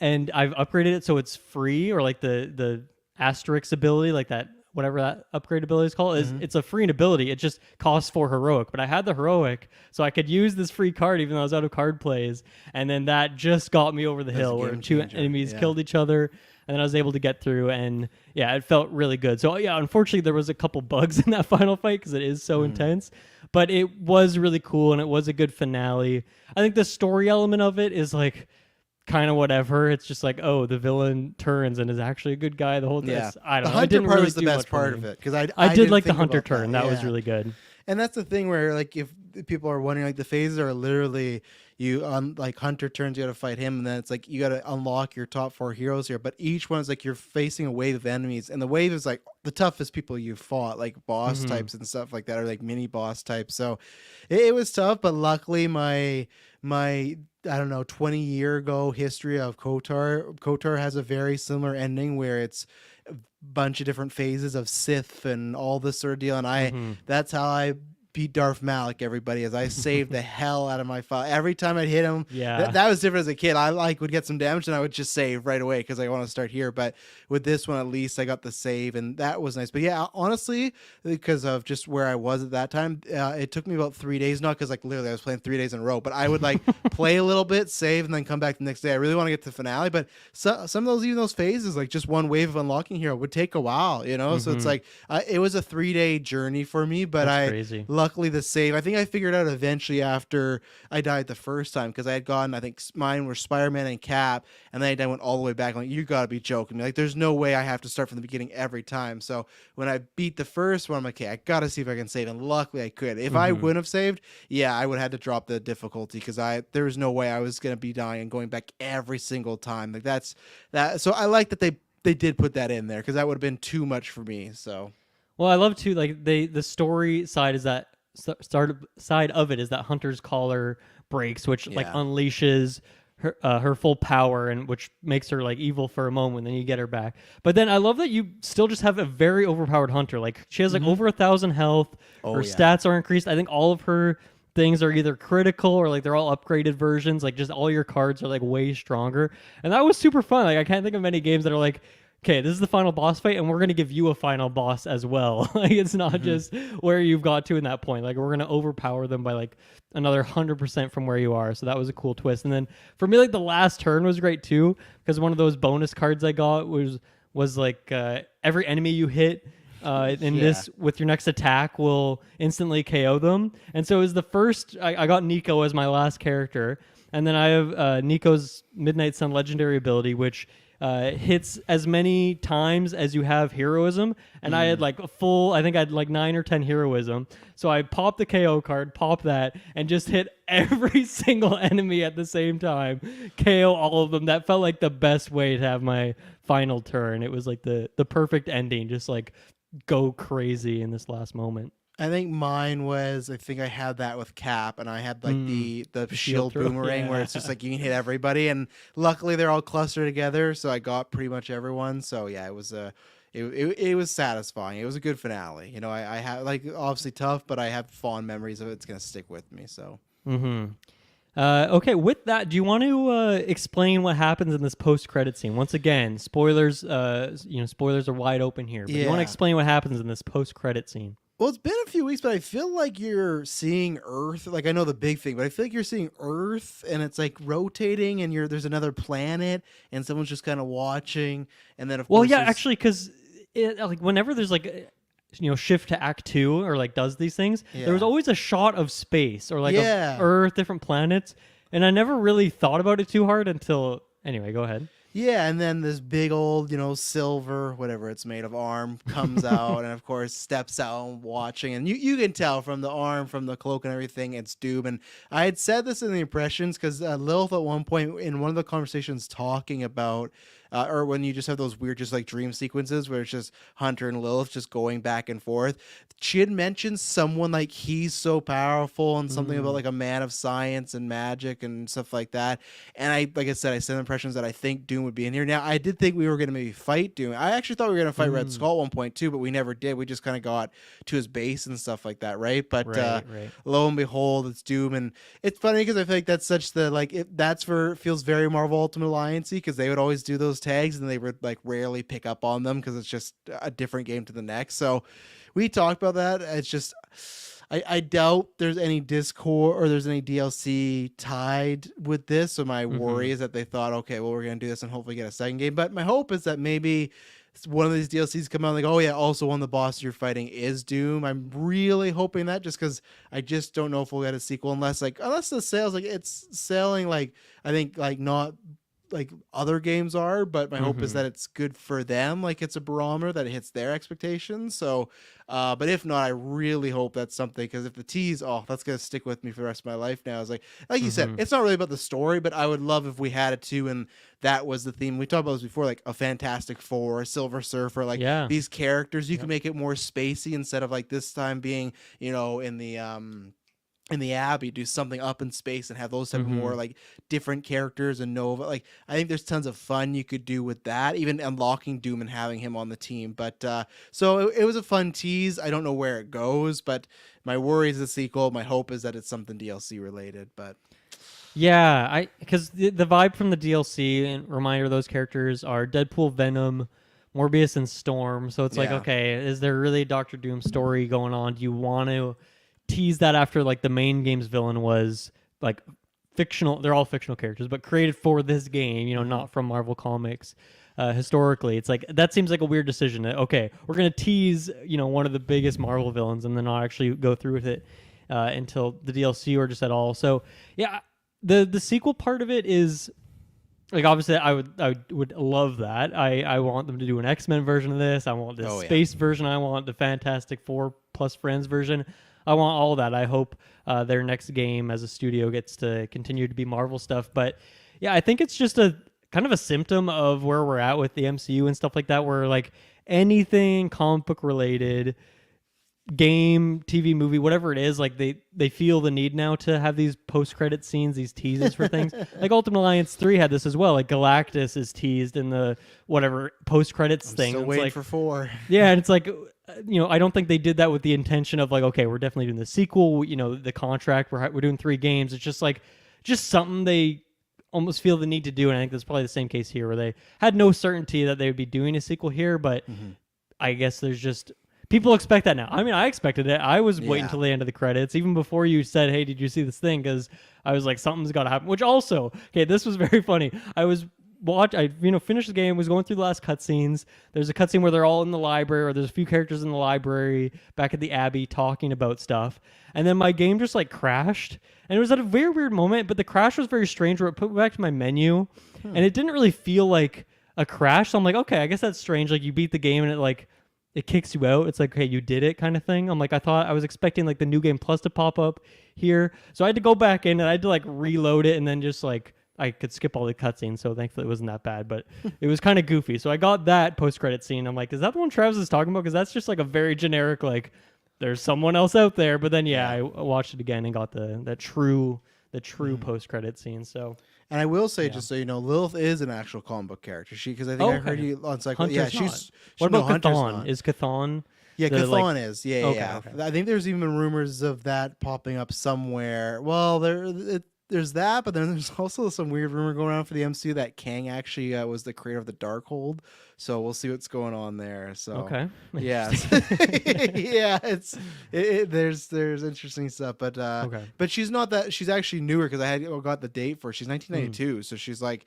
and I've upgraded it so it's free, or like the asterisk ability, like that whatever that upgrade ability is called, is it's a free ability. It just costs 4 heroic, but I had the heroic, so I could use this free card even though I was out of card plays, and then that just got me over the hill where 2 enemies killed each other. And then I was able to get through, and yeah, it felt really good. So yeah, unfortunately, there was a couple bugs in that final fight because it is so intense, but it was really cool, and it was a good finale. I think the story element of it is like kind of whatever. It's just like, oh, the villain turns and is actually a good guy the whole time. yeah, I don't the know. Hunter Didn't part really was the do best much for part me. of it because I did didn't like the think Hunter about turn. That was really good. And that's the thing where like if people are wondering, like the phases are literally you on like Hunter turns, you got to fight him, and then it's like you got to unlock your top 4 heroes here. But each one is like you're facing a wave of enemies, and the wave is like the toughest people you've fought, like boss types and stuff like that, or like mini boss types. So it was tough, but luckily my I don't know 20-year ago history of KOTOR has a very similar ending where it's a bunch of different phases of Sith and all this sort of deal, and that's how I beat Darth Malik, everybody, as I saved the hell out of my file. Every time I'd hit him, that was different as a kid. I like would get some damage and I would just save right away because I want to start here. But with this one, at least I got the save, and that was nice. But yeah, honestly, because of just where I was at that time, it took me about 3 days, not because like literally I was playing 3 days in a row, but I would like play a little bit, save, and then come back the next day. I really want to get to the finale, but some of those, even those phases, like just one wave of unlocking hero would take a while, you know? So it's like, it was a 3-day journey for me, but That's I crazy. love luckily the save, I think I figured out eventually after I died the first time, because I had gone, I think mine were Spider-Man and Cap, and then I went all the way back. I'm like, you gotta be joking me. Like, there's no way I have to start from the beginning every time. So when I beat the first one, I'm like, okay, I gotta see if I can save, and luckily I could. If I wouldn't have saved, yeah, I would have had to drop the difficulty, because there was no way I was gonna be dying and going back every single time. Like, that's that. So I like that they did put that in there, because that would have been too much for me. So Well, I love too, like the story side is that side of it is that Hunter's collar breaks, which like Yeah. unleashes her full power, and which makes her like evil for a moment. Then you get her back. But then I love that you still just have a very overpowered Hunter. Like she has like over 1,000 health. Oh, Her yeah. stats are increased. I think all of her things are either critical or like they're all upgraded versions. Like just all your cards are like way stronger, and that was super fun. Like I can't think of many games that are like, okay, this is the final boss fight, and we're gonna give you a final boss as well. Like it's not just where you've got to in that point. Like we're gonna overpower them by like another 100% from where you are. So that was a cool twist. And then for me, like the last turn was great too, because one of those bonus cards I got was like every enemy you hit. In this, with your next attack, will instantly KO them. And so it was the first. I got Nico as my last character, and then I have Nico's Midnight Sun legendary ability, which hits as many times as you have heroism. And I had like a full, I think I had like 9 or 10 heroism. So I popped the KO card, pop that, and just hit every single enemy at the same time, KO all of them. That felt like the best way to have my final turn. It was like the perfect ending, just like go crazy in this last moment. I think mine was, I think I had that with Cap, and I had like the shield throw, boomerang, where it's just like you can hit everybody, and luckily they're all clustered together, so I got pretty much everyone. So yeah, it was it was satisfying. It was a good finale. You know, I have, like, obviously tough, but I have fond memories of it. It's gonna stick with me. So Okay, with that, do you want to explain what happens in this post-credit scene? Once again, spoilers. Spoilers are wide open here. But do you want to Yeah. explain what happens in this post-credit scene? Well, it's been a few weeks, but I feel like you're seeing Earth. Like, I know the big thing, but I feel like you're seeing Earth, and it's like rotating, and there's another planet, and someone's just kind of watching, and then of Well, course, yeah, there's- actually, because like whenever there's like shift to Act 2 or like does these things, there was Yeah. always a shot of space or like Yeah. of Earth, different planets, and I never really thought about it too hard until anyway. Go ahead. Yeah, and then this big old, silver, whatever it's made of, arm comes out, and of course steps out watching, and you can tell from the arm, from the cloak and everything, it's Doom. And I had said this in the impressions, because Lilith at one point in one of the conversations talking about, or when you just have those weird, just like dream sequences where it's just Hunter and Lilith just going back and forth, she had mentioned someone like he's so powerful, and something about like a man of science and magic and stuff like that. And like I said, I said impressions that I think Doom would be in here. Now, I did think we were going to maybe fight Doom. I actually thought we were going to fight Red Skull at one point too, but we never did. We just kind of got to his base and stuff like that, right? But Right. lo and behold, it's Doom. And it's funny because I feel like that's such the, like, feels very Marvel Ultimate Alliance, because they would always do those tags, and they would like rarely pick up on them, because it's just a different game to the next. So we talked about that. It's just, I doubt there's any Discord or there's any DLC tied with this. So my worry is that they thought, okay, well, we're going to do this and hopefully get a second game. But my hope is that maybe one of these DLCs come out like, oh yeah, also one of the bosses you're fighting is Doom. I'm really hoping that, just because I just don't know if we'll get a sequel unless the sales, like, it's selling, like, I think, like, not like other games are, but my hope is that it's good for them, like it's a barometer that it hits their expectations. So but if not, I really hope that's something, because if the tease, that's gonna stick with me for the rest of my life now. Is like you said, it's not really about the story, but I would love if we had it too, and that was the theme. We talked about this before, like a Fantastic Four, a Silver Surfer, like these characters, you can make it more spacey, instead of like this time being, in the Abbey, do something up in space and have those type of more like different characters and Nova. Like, I think there's tons of fun you could do with that, even unlocking Doom and having him on the team. But so it was a fun tease. I don't know where it goes, but my worry is the sequel. My hope is that it's something DLC related. But yeah, because the vibe from the DLC and reminder, those characters are Deadpool, Venom, Morbius, and Storm. So it's like, okay, is there really a Doctor Doom story going on? Do you want to tease that after like the main game's villain was like fictional? They're all fictional characters, but created for this game, not from Marvel Comics. historically. It's like that seems like a weird decision. Okay, we're gonna tease one of the biggest Marvel villains and then not actually go through with it until the DLC or just at all. So yeah, the sequel part of it is. Like obviously, I would love that. I want them to do an X-Men version of this. I want this space version. I want the Fantastic Four plus Friends version. I want all that. I hope their next game as a studio gets to continue to be Marvel stuff. But yeah, I think it's just a kind of a symptom of where we're at with the MCU and stuff like that. Where like anything comic book related, game, TV, movie, whatever it is, like they feel the need now to have these post-credit scenes, these teases for things. Like Ultimate Alliance 3 had this as well. Like Galactus is teased in the whatever post-credits thing. Still waiting for 4. Yeah, and it's like, I don't think they did that with the intention of like, okay, we're definitely doing the sequel. The contract, we're doing 3 games. It's just like, just something they almost feel the need to do. And I think that's probably the same case here, where they had no certainty that they would be doing a sequel here, but I guess there's just. People expect that now. I mean, I expected it. I was waiting till the end of the credits, even before you said, hey, did you see this thing? Because I was like, something's got to happen. Which also, okay, this was very funny. I finished the game, was going through the last cutscenes. There's a cutscene where they're all in the library, or there's a few characters in the library back at the Abbey talking about stuff. And then my game just like crashed. And it was at a very weird moment, but the crash was very strange where it put me back to my menu. And it didn't really feel like a crash. So I'm like, okay, I guess that's strange. Like you beat the game and it kicks you out. It's like, hey, you did it kind of thing. I'm like, I was expecting like the New Game Plus to pop up here. So I had to go back in and I had to like reload it and then just like, I could skip all the cutscenes. So thankfully it wasn't that bad, but it was kind of goofy. So I got that post-credit scene. I'm like, is that the one Travis is talking about? Because that's just like a very generic, like there's someone else out there. But then, I watched it again and got the true post-credit scene. So. And I will say, just so you know, Lilith is an actual comic book character. Because I think I heard you on Sidequest. Yeah, she's. What about Chthon? Is Chthon? Yeah, Chthon is. Yeah. I think there's even rumors of that popping up somewhere. Well, there's that, but then there's also some weird rumor going around for the MCU that Kang actually was the creator of the Darkhold. So we'll see what's going on there. So okay, yeah, yeah, there's interesting stuff, but but she's not that. She's actually newer because I got the date for. She's 1992, so she's like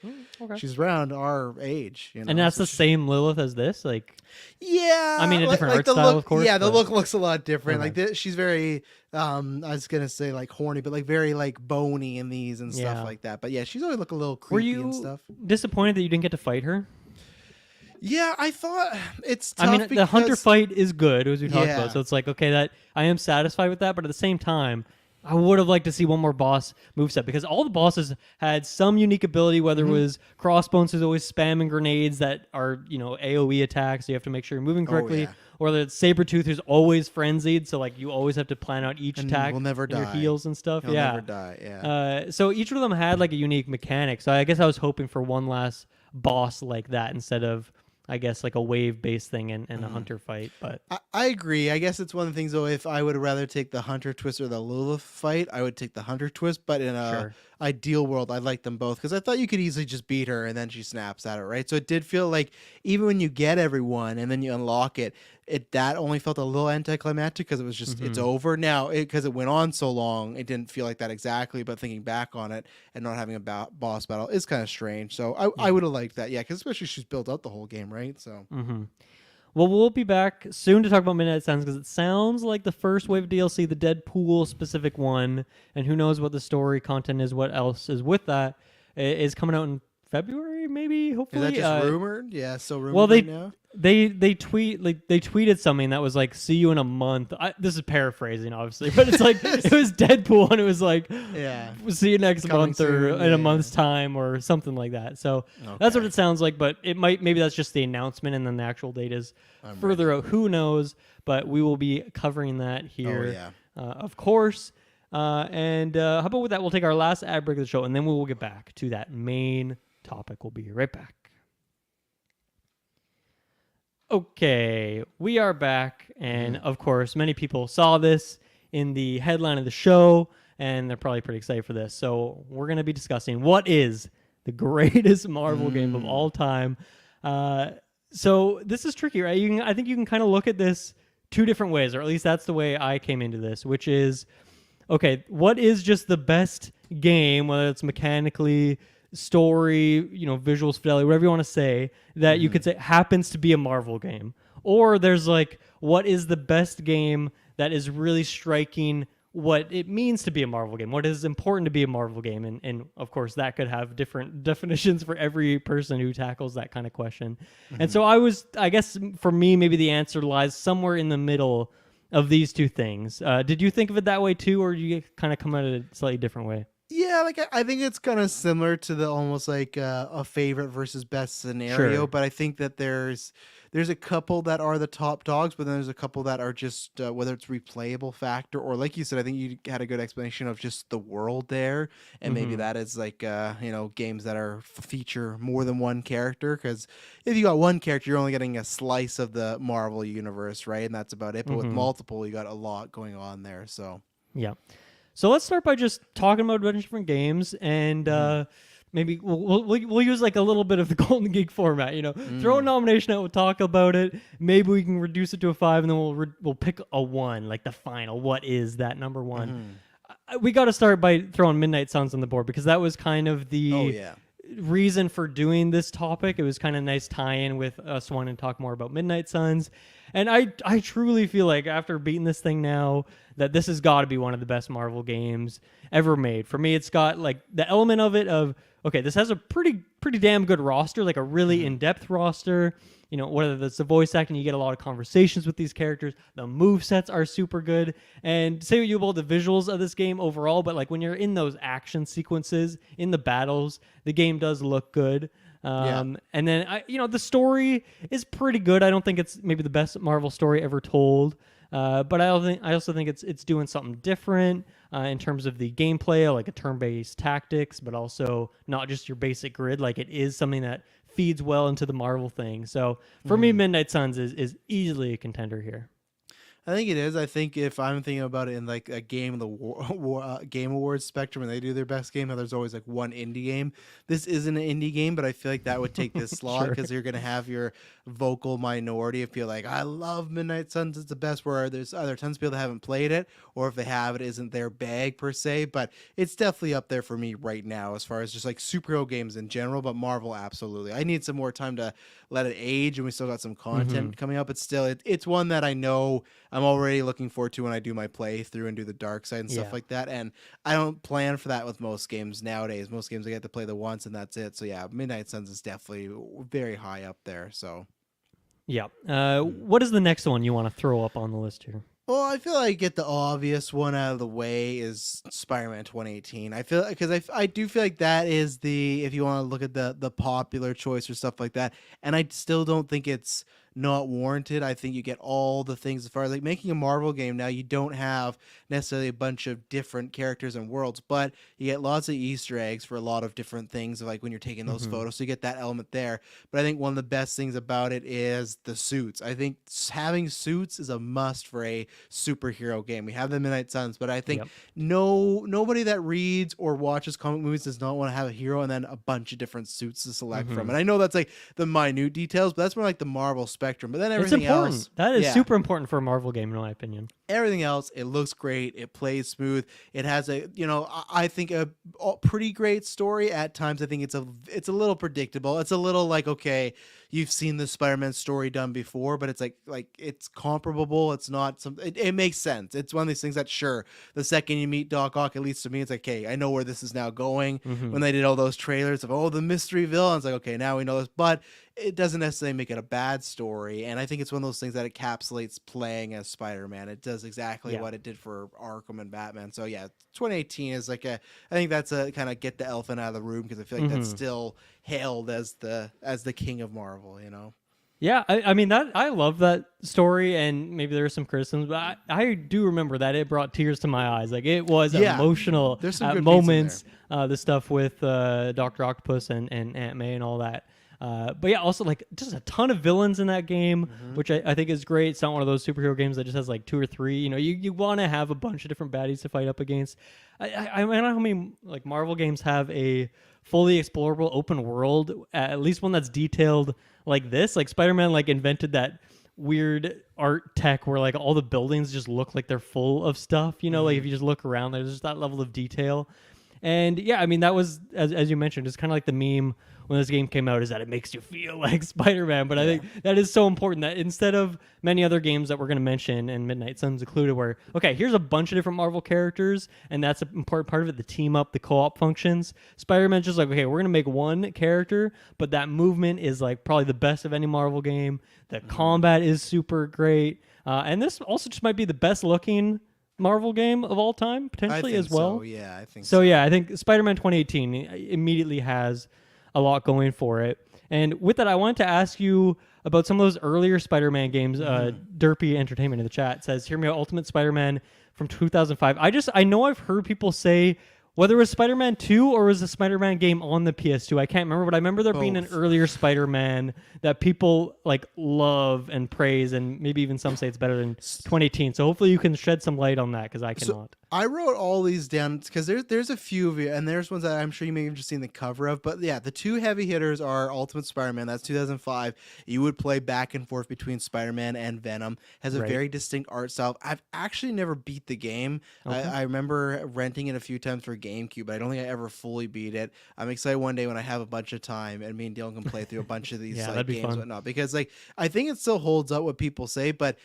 she's around our age, And that's the same Lilith as this, like. Yeah, I mean a different art style, of course. Yeah, the look looks a lot different. Like she's very, I was gonna say like horny, but like very like bony in these and stuff like that. But yeah, she's always look a little creepy and stuff. Disappointed that you didn't get to fight her? Yeah, I thought it's tough. I mean, the Hunter fight is good, as we talked about. So it's like, okay, that I am satisfied with that, but at the same time, I would have liked to see one more boss moveset because all the bosses had some unique ability, whether it was Crossbones who's always spamming grenades that are, AoE attacks, so you have to make sure you're moving correctly, or the Sabretooth who's always frenzied, so like you always have to plan out each attack will never die. Your heals and stuff. He'll never die, so each of them had like a unique mechanic, so I guess I was hoping for one last boss like that instead of I guess like a wave-based thing and a Hunter fight, but I agree. I guess it's one of the things though. If I would rather take the Hunter twist or the Lilith fight, I would take the Hunter twist. But in a ideal world, I like them both because I thought you could easily just beat her and then she snaps at it, right? So it did feel like even when you get everyone and then you unlock it, that only felt a little anticlimactic because it was just it's over now because it went on so long. It didn't feel like that exactly, but thinking back on it and not having a boss battle is kind of strange. So I would have liked that, because especially she's built out the whole game, right? So well, we'll be back soon to talk about Midnight Suns because it sounds like the first wave of DLC, the Deadpool specific one, and who knows what the story content is, what else is with that, is coming out in February, maybe, hopefully. Is that just rumored? Yeah, so rumored well, right now? They tweeted something that was like, see you in a month. This is paraphrasing, obviously, but it's like, it was Deadpool, and it was like, see you next month or in a month's time or something like that. So that's what it sounds like, but maybe that's just the announcement, and then the actual date is further out. Who knows? But we will be covering that here, of course. And how about with that, we'll take our last ad break of the show, and then we will get back to that main topic. We'll be right back. Okay, we are back, and of course, many people saw this in the headline of the show, and they're probably pretty excited for this. So we're going to be discussing what is the greatest Marvel game of all time. So this is tricky, right? I think you can kind of look at this two different ways, or at least that's the way I came into this, which is, okay, what is just the best game, whether it's mechanically, story, visuals, fidelity, whatever you want to say, that you could say happens to be a Marvel game. Or there's like, what is the best game that is really striking what it means to be a Marvel game, what is important to be a Marvel game. And of course, that could have different definitions for every person who tackles that kind of question. And so I guess for me, maybe the answer lies somewhere in the middle of these two things. Did you think of it that way too, or did you kind of come at it a slightly different way? Yeah, like I think it's kind of similar to the almost like a favorite versus best scenario, Sure. but I think that there's a couple that are the top dogs, but then there's a couple that are just whether it's replayable factor or like you said, I think you had a good explanation of just the world there, and maybe Mm-hmm. that is like games that are feature more than one character, because if you got one character, you're only getting a slice of the Marvel universe, right? And that's about it. But with Mm-hmm. multiple, you got a lot going on there. So. Yeah. So let's start by just talking about a bunch of different games, and maybe we'll use like a little bit of the Golden Geek format. Throw a Mm. nomination out, we'll talk about it. Maybe we can reduce it to a 5, and then we'll pick a 1, like the final. What is that number 1? We got to start by throwing Midnight Suns on the board because that was kind of Oh the yeah. reason for doing this topic. It was kind of nice tie-in with us wanting to talk more about Midnight Suns. And I truly feel like after beating this thing now that this has got to be one of the best Marvel games ever made. For me, it's got like the element of it of, okay, this has a pretty damn good roster, like a really in-depth roster. Whether that's the voice acting, you get a lot of conversations with these characters. The move sets are super good. And say what you about the visuals of this game overall, but like when you're in those action sequences, in the battles, the game does look good. And then the story is pretty good. I don't think it's maybe the best Marvel story ever told. But I also think it's doing something different in terms of the gameplay, like a turn-based tactics, but also not just your basic grid. Like it is something that feeds well into the Marvel thing. So for me, Midnight Suns is easily a contender here. I think it is. I think if I'm thinking about it in like a game of the game awards spectrum, and they do their best game, there's always like one indie game. This isn't an indie game, but I feel like that would take this slot Sure. because you're gonna have your vocal minority. If you're like, I love Midnight Suns, it's the best. Where there's either tons of people that haven't played it, or if they have, it isn't their bag per se. But it's definitely up there for me right now as far as just like superhero games in general. But Marvel, absolutely. I need some more time to let it age, and we still got some content coming up. But still, it's one that I know I'm already looking forward to when I do my playthrough and do the dark side and Yeah. stuff like that. And I don't plan for that with most games nowadays. Most games I get to play the once and that's it. So yeah, Midnight Suns is definitely very high up there. So Yeah. What is the next one you want to throw up on the list here? well, I feel like get the obvious one out of the way is Spider-Man 2018. I feel because I do feel like that is the if you want to look at the popular choice or stuff like that, and I still don't think it's not warranted. I think you get all the things as far as like making a Marvel game now. You don't have necessarily a bunch of different characters and worlds, but you get lots of Easter eggs for a lot of different things. Like when you're taking those photos, so you get that element there. But I think one of the best things about it is the suits. I think having suits is a must for a superhero game. We have the Midnight Suns, but I think Yep. nobody that reads or watches comic movies does not want to have a hero and then a bunch of different suits to select from. And I know that's like the minute details, but that's more like the Marvel spectrum. But then It's everything important. else, That is yeah. super important for a Marvel game, in my opinion. Everything else, it looks great. It plays smooth. It has I think a pretty great story. At times, I think it's a little predictable. It's a little like, okay, you've seen the Spider-Man story done before, but it's like it's comparable. It's not it makes sense. It's one of these things that sure, the second you meet Doc Ock, at least to me, it's like, okay, I know where this is now going. When they did all those trailers of the mystery villains, like, okay, now we know this, but it doesn't necessarily make it a bad story. And I think it's one of those things that encapsulates playing as Spider-Man. It does exactly what it did for Arkham and Batman. So yeah, 2018 is like I think that's a kind of get the elephant out of the room because I feel like that's still hailed as the king of Marvel, you know? Yeah, I mean that I love that story, and maybe there are some criticisms, but I do remember that it brought tears to my eyes. Like it was emotional There's some at good beats in moments. The stuff with Doctor Octopus and Aunt May and all that. But yeah, also like just a ton of villains in that game, which I think is great. It's not one of those superhero games that just has like 2 or 3. You want to have a bunch of different baddies to fight up against. I don't know how many like Marvel games have a fully explorable open world, at least one that's detailed like this. Like Spider-Man like invented that weird art tech where like all the buildings just look like they're full of stuff. Like if you just look around, there's just that level of detail. And yeah, I mean, that was, as you mentioned, it's kind of like the meme when this game came out, is that it makes you feel like Spider-Man. But I think that is so important that instead of many other games that we're going to mention, and Midnight Suns included, where, okay, here's a bunch of different Marvel characters, and that's an important part of it, the team up, the co-op functions. Spider-Man's just like, okay, we're going to make one character, but that movement is like probably the best of any Marvel game. The combat is super great. And this also just might be the best looking Marvel game of all time, potentially as well. So. Yeah, I think so. Yeah, I think Spider-Man 2018 immediately has a lot going for it. And with that, I wanted to ask you about some of those earlier Spider-Man games. Derpy Entertainment in the chat says, "Hear me out, Ultimate Spider-Man from 2005." I know I've heard people say whether it was Spider-Man 2 or was a Spider-Man game on the PS2. I can't remember, but I remember there being an earlier Spider-Man that people like love and praise, and maybe even some say it's better than 2018. So hopefully you can shed some light on that, because I cannot. I wrote all these down because there's a few of you, and there's ones that I'm sure you may have just seen the cover of. But yeah, the two heavy hitters are Ultimate Spider-Man. That's 2005. You would play back and forth between Spider-Man and Venom. Has a very distinct art style. I've actually never beat the game. Okay. I remember renting it a few times for GameCube, but I don't think I ever fully beat it. I'm excited one day when I have a bunch of time and me and Dylan can play through a bunch of these games and whatnot, because like I think it still holds up what people say, but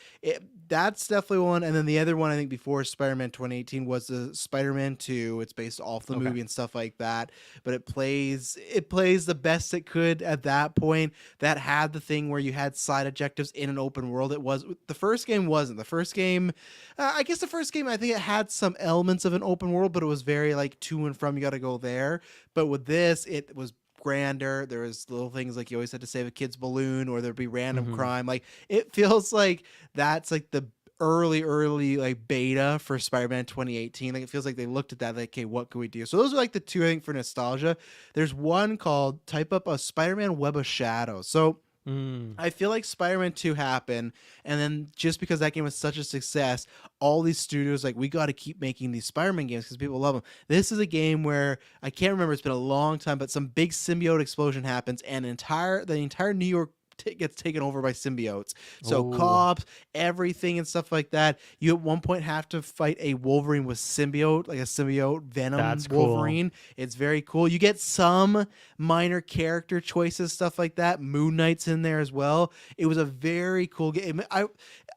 that's definitely one. And then the other one I think before Spider-Man 2018 was the Spider-Man 2. It's based off the movie and stuff like that, but it plays the best it could at that point. That had the thing where you had side objectives in an open world. It was the first game wasn't. The first game, I guess the first game, I think it had some elements of an open world, but it was very like to and from, you got to go there. But with this, it was grander. There was little things like you always had to save a kid's balloon, or there'd be random crime. Like it feels like that's like the early like beta for Spider-Man 2018. Like it feels like they looked at that like, okay, what can we do? So those are like the two I think for nostalgia. There's one called type up a Spider-Man Web of Shadows. So I feel like Spider-Man 2 happened, and then just because that game was such a success, all these studios like, we got to keep making these Spider-Man games because people love them. This is a game where I can't remember, it's been a long time, but some big symbiote explosion happens, and the entire New York gets taken over by symbiotes. So cops, everything and stuff like that. You at one point have to fight a Wolverine with symbiote, like a symbiote Venom Wolverine. Cool. It's very cool. You get some minor character choices, stuff like that. Moon Knight's in there as well. It was a very cool game.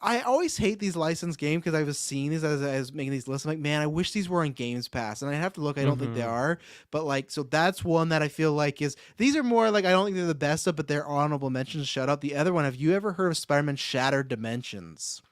I always hate these licensed games because I was seeing these as I was making these lists. I'm like, man, I wish these were on Games Pass. And I have to look. I don't think they are. But like, so that's one that I feel like these are more like, I don't think they're the best of, but they're honorable mentions. Shut up. The other one, have you ever heard of Spider-Man Shattered Dimensions?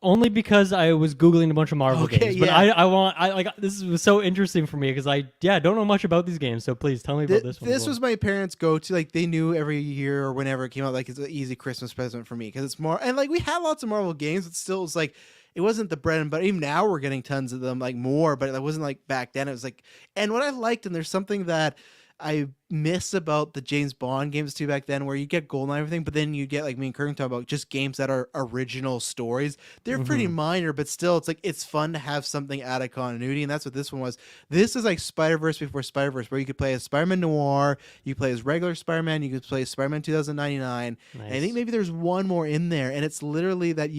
Only because I was Googling a bunch of Marvel games, but this was so interesting for me because I don't know much about these games. So please tell me about this one. This was my parents' go-to. Like they knew every year or whenever it came out, like it's an easy Christmas present for me because it's more, and like we had lots of Marvel games, but still it's like, it wasn't the bread and butter. Even now we're getting tons of them, like more, but it wasn't like back then. It was like, and what I liked, and there's something that I miss about the James Bond games too back then, where you get GoldenEye and everything, but then you get like me and Kirk talk about just games that are original stories. They're pretty minor, but still, it's like it's fun to have something out of continuity, and that's what this one was. This is like Spider-Verse before Spider-Verse, where you could play as Spider-Man Noir, you play as regular Spider-Man, you could play Spider-Man 2099, and I think maybe there's one more in there, and it's literally that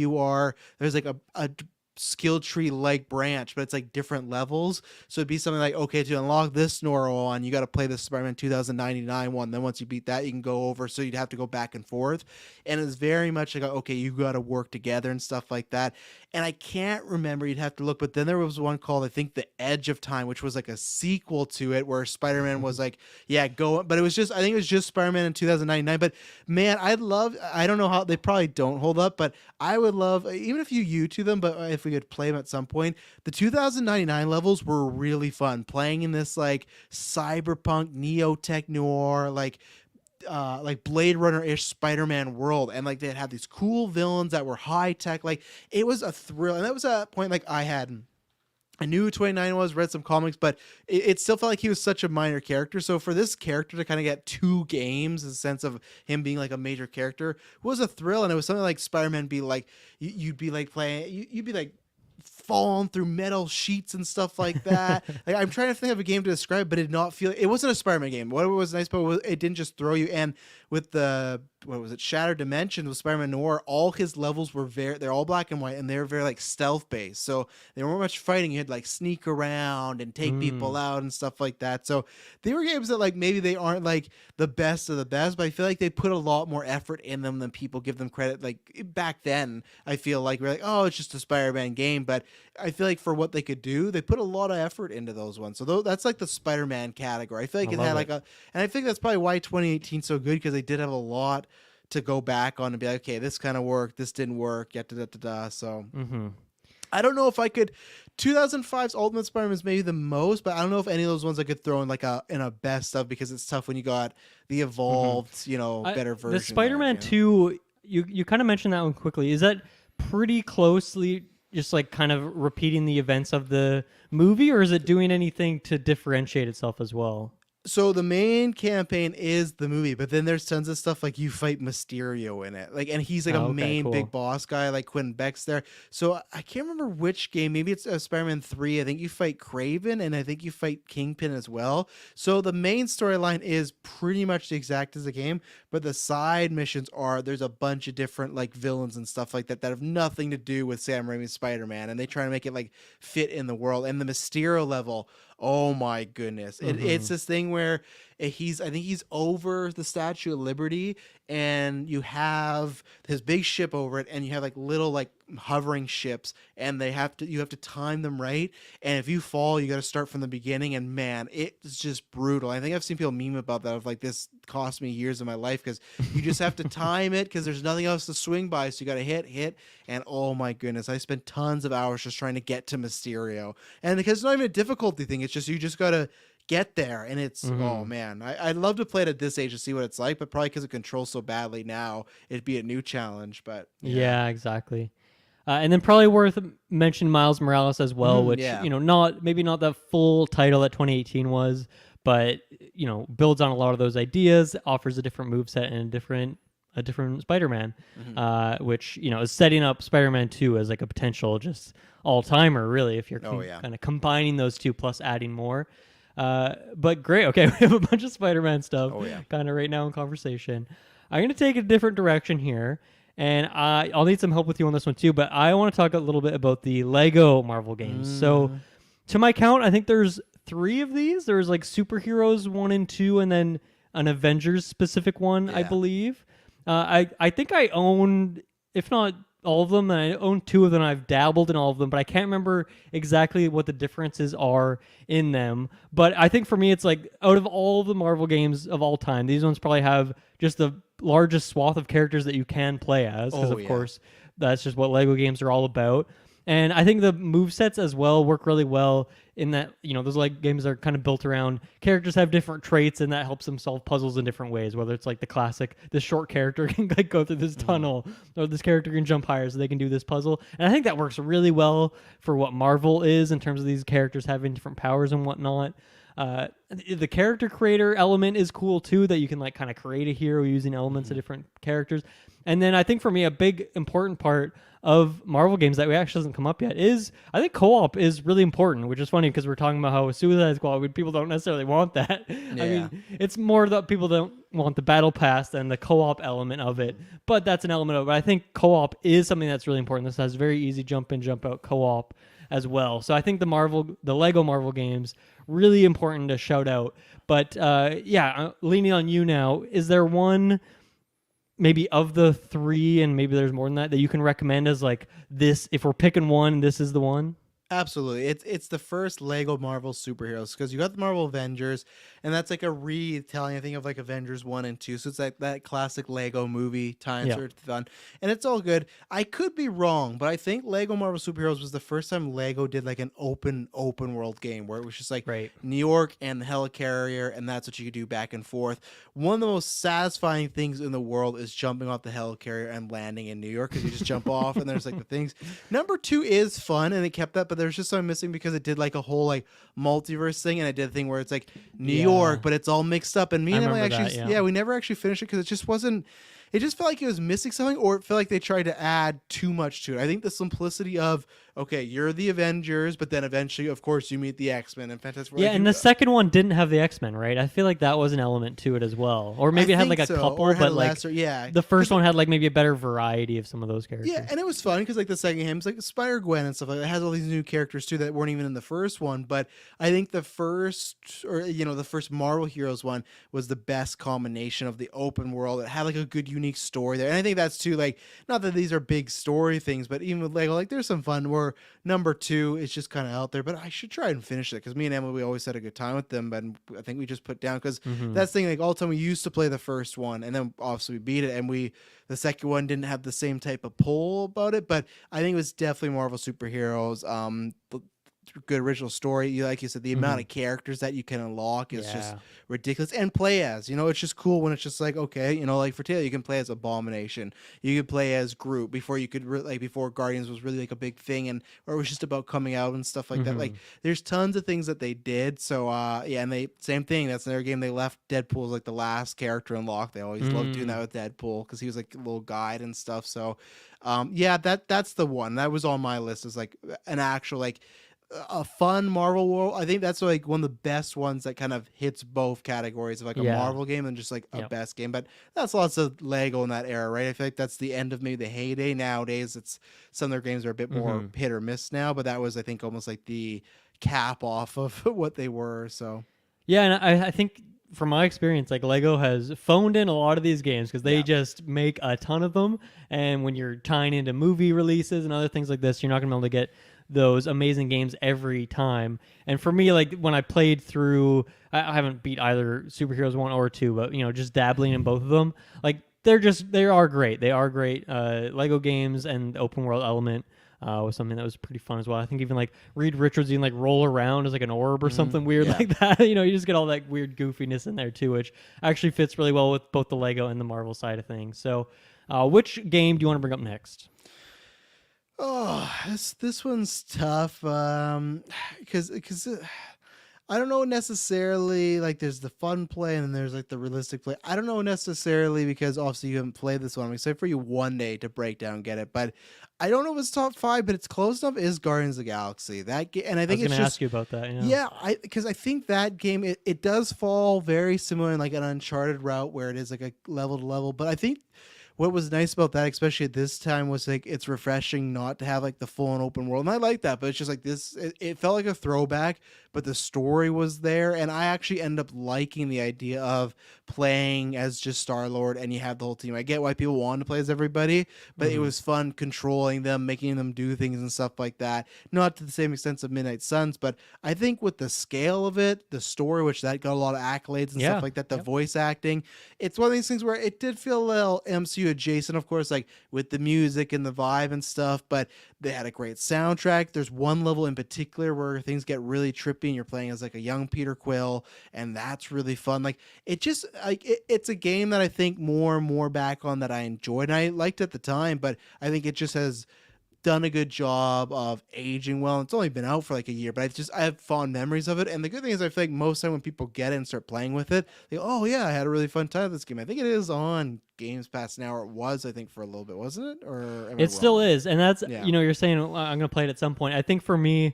there's like a skill tree like branch, but it's like different levels. So it'd be something like, okay, to unlock this Noro one, you got to play the Spider-Man 2099 one. Then once you beat that, you can go over. So you'd have to go back and forth. And it's very much like, okay, you got to work together and stuff like that. And I can't remember, you'd have to look, but then there was one called, I think, The Edge of Time, which was like a sequel to it where Spider-Man was like, but it was just, I think it was just Spider-Man in 2099. But man, I don't know how, they probably don't hold up, but I would love, even if you YouTube them, but if we could play them at some point, the 2099 levels were really fun. Playing in this like cyberpunk, neo-tech noir, like Blade Runner-ish Spider-Man world, and like they had these cool villains that were high tech. Like it was a thrill, and that was a point like I knew who 29 was, read some comics, but it still felt like he was such a minor character. So for this character to kind of get 2 games, in the sense of him being like a major character, was a thrill. And it was something like Spider-Man be like, you'd be like playing, you'd be like falling through metal sheets and stuff like that. Like I'm trying to think of a game to describe, but it did not feel, it wasn't a Spider-Man game. What was nice about it, it didn't just throw you. And with the what was it, Shattered Dimensions with Spider-Man Noir, all his levels were they're all black and white, and they're very like stealth based. So they weren't much fighting. You had to like sneak around and take people out and stuff like that. So they were games that like maybe they aren't like the best of the best, but I feel like they put a lot more effort in them than people give them credit. Like back then, I feel like we're like, oh, it's just a Spider-Man game, but I feel like for what they could do, they put a lot of effort into those ones. So that's like the Spider-Man category. I feel like it had like and I think that's probably why 2018 so good, because they did have a lot to go back on and be like, okay, this kind of worked, this didn't work, So I don't know if I could. 2005's Ultimate Spider-Man is maybe the most, but I don't know if any of those ones I could throw in like in a best of, because it's tough when you got the evolved, better version. The Spider-Man 2, you kind of mentioned that one quickly. Is that pretty closely just like kind of repeating the events of the movie, or is it doing anything to differentiate itself as well? So the main campaign is the movie, but then there's tons of stuff like you fight Mysterio in it, like, and he's like big boss guy, like Quentin Beck's there. So I can't remember which game. Maybe it's Spider-Man 3. I think you fight Kraven, and I think you fight Kingpin as well. So the main storyline is pretty much the exact as the game, but the side missions there's a bunch of different like villains and stuff like that have nothing to do with Sam Raimi's Spider-Man, and they try to make it like fit in the world. And the Mysterio level, oh my goodness. It's this thing where I think he's over the Statue of Liberty, and you have his big ship over it, and you have like little like hovering ships, and you have to time them right. And if you fall, you got to start from the beginning, and man, it's just brutal. I think I've seen people meme about that, of like, this cost me years of my life, because you just have to time it, because there's nothing else to swing by, so you got to hit, and oh my goodness, I spent tons of hours just trying to get to Mysterio. And because it's not even a difficulty thing, it's just you just got to get there, and it's oh man, I'd love to play it at this age to see what it's like, but probably because it controls so badly now, it'd be a new challenge. But yeah exactly. And then probably worth mentioning Miles Morales as well, which maybe not the full title that 2018 was, but builds on a lot of those ideas, offers a different moveset and a different Spider-Man, which is setting up Spider-Man 2 as like a potential just all-timer, really, if you're kind of combining those two plus adding more. But great. Okay, we have a bunch of Spider-Man stuff kind of right now in conversation. I'm going to take a different direction here, and I'll need some help with you on this one too, but I want to talk a little bit about the Lego Marvel games. So to my count, I think there's 3 of these. There's like Superheroes 1 and 2, and then an Avengers specific one, I believe. I think I own, if not all of them, and I own 2 of them. I've dabbled in all of them, but I can't remember exactly what the differences are in them. But I think for me, it's like, out of all the Marvel games of all time, these ones probably have just the largest swath of characters that you can play as, because of course that's just what Lego games are all about. And I think the movesets as well work really well in that, those like games are kind of built around characters have different traits, and that helps them solve puzzles in different ways, whether it's like the classic, this short character can like go through this tunnel, or this character can jump higher so they can do this puzzle. And I think that works really well for what Marvel is in terms of these characters having different powers and whatnot. The character creator element is cool too, that you can like kind of create a hero using elements of different characters. And then I think for me, a big important part of Marvel games that actually hasn't come up yet is, I think co-op is really important, which is funny because we're talking about how Suicide Squad, people don't necessarily want that. I mean, it's more that people don't want the battle pass than the co-op element of it, but that's an element of it. But I think co-op is something that's really important. This has very easy jump in, jump out co-op as well. So I think the Lego Marvel games, really important to shout out. But leaning on you now, is there one, maybe of the 3, and maybe there's more than that you can recommend as like this, if we're picking one, this is the one? Absolutely. It's the first Lego Marvel superheroes, because you got the Marvel Avengers, and that's like a retelling, I think, of like Avengers 1 and 2. So it's like that classic Lego movie time sort of fun. And it's all good. I could be wrong, but I think Lego Marvel Superheroes was the first time Lego did like an open world game where it was just like New York and the helicarrier, and that's what you could do back and forth. One of the most satisfying things in the world is jumping off the helicarrier and landing in New York, because you just jump off and there's like the things. Number 2 is fun, and it kept that, but there's just something missing, because it did like a whole like multiverse thing, and I did a thing where it's like New York, but it's all mixed up. And me and Emily actually, we never actually finished it, because it just wasn't. It just felt like it was missing something, or it felt like they tried to add too much to it. I think the simplicity of, okay, you're the Avengers, but then eventually, of course, you meet the X-Men and Fantastic Four. Yeah, Like, and the second one didn't have the X-Men, right? I feel like that was an element to it as well. Or I maybe it had like think a so, or couple, it had but a like lesser, yeah. the first 'Cause one had like maybe a better variety of some of those yeah, characters. and it was fun because like the second game's like Spider-Gwen and stuff like that. It has all these new characters too that weren't even in the first one. But I think the first, or the first Marvel Heroes one was the best combination of the open world. It had like a good, unique story there, and I think that's too like not that these are big story things, but even with Lego, like there's some fun. Where number two is just kind of out there, but I should try and finish it because me and Emily we always had a good time with them. But I think we just put down because Mm-hmm. that's the thing. Like all the time we used to play the first one, and then obviously we beat it, and the second one didn't have the same type of pull about it, but I think it was definitely Marvel superheroes. Good original story. Like you said, the amount Mm-hmm. of characters that you can unlock is just Yeah. ridiculous. And play as, it's just cool when it's just like, okay, like for Taylor, you can play as Abomination, you could play as Groot before you could like before Guardians was really like a big thing, and or it was just about coming out and stuff like that. Mm-hmm. Like there's tons of things that they did. So yeah, and they same thing. That's another game they left Deadpool as like the last character unlocked. They always loved doing that with Deadpool because he was like a little guide and stuff. So yeah, that's the one that was on my list is like an actual like a fun Marvel world. I think that's like one of the best ones that kind of hits both categories of like a Yeah. Marvel game and just like a Yep. best game. But that's lots of Lego in that era, right? I feel like that's the end of maybe the heyday. Nowadays, it's some of their games are a bit more hit or miss now, but that was I think almost like the cap off of what they were. So Yeah, and I think from my experience, like Lego has phoned in a lot of these games because they Yeah. just make a ton of them. And when you're tying into movie releases and other things like this, you're not gonna be able to get those amazing games every time. And for me, like when I played through, I haven't beat either Superheroes 1 or 2, but just dabbling in both of them, like they are great. They are great. Lego games and the open world element was something that was pretty fun as well. I think even like Reed Richards, you can like roll around as like an orb or something weird yeah. like that. You just get all that weird goofiness in there too, which actually fits really well with both the Lego and the Marvel side of things. So, which game do you want to bring up next? Oh, this one's tough. Because I don't know necessarily like there's the fun play and then there's like the realistic play. I don't know necessarily because obviously you haven't played this one. I'm excited for you one day to break down and get it, but I don't know if it's top 5, but it's close enough. Is Guardians of the Galaxy that and I I think was it's going to just ask you about that. yeah, because I think that game it does fall very similar in like an Uncharted route where it is like a level to level, but I think what was nice about that, especially at this time, was like it's refreshing not to have like the full and open world. And I like that, but it's just like this. It felt like a throwback, but the story was there, and I actually end up liking the idea of playing as just Star-Lord, and you have the whole team. I get why people want to play as everybody, but it was fun controlling them, making them do things and stuff like that. Not to the same extent of Midnight Suns, but I think with the scale of it, the story, which that got a lot of accolades and Yeah. stuff like that, the Yep. voice acting, it's one of these things where it did feel a little MCU adjacent, of course, like with the music and the vibe and stuff, but they had a great soundtrack. There's one level in particular where things get really trippy and you're playing as like a young Peter Quill, and that's really fun. Like it just like it's a game that I think more and more back on that I enjoyed and I liked at the time, but I think it just has done a good job of aging well. It's only been out for like a year, but I have fond memories of it. And the good thing is I feel like most time when people get it and start playing with it, they go, oh yeah, I had a really fun time with this game. I think it is on Games Pass now, or it was, I think, for a little bit, wasn't it? Or am I It still wrong? is, and that's Yeah. you're saying I'm going to play it at some point. I think for me,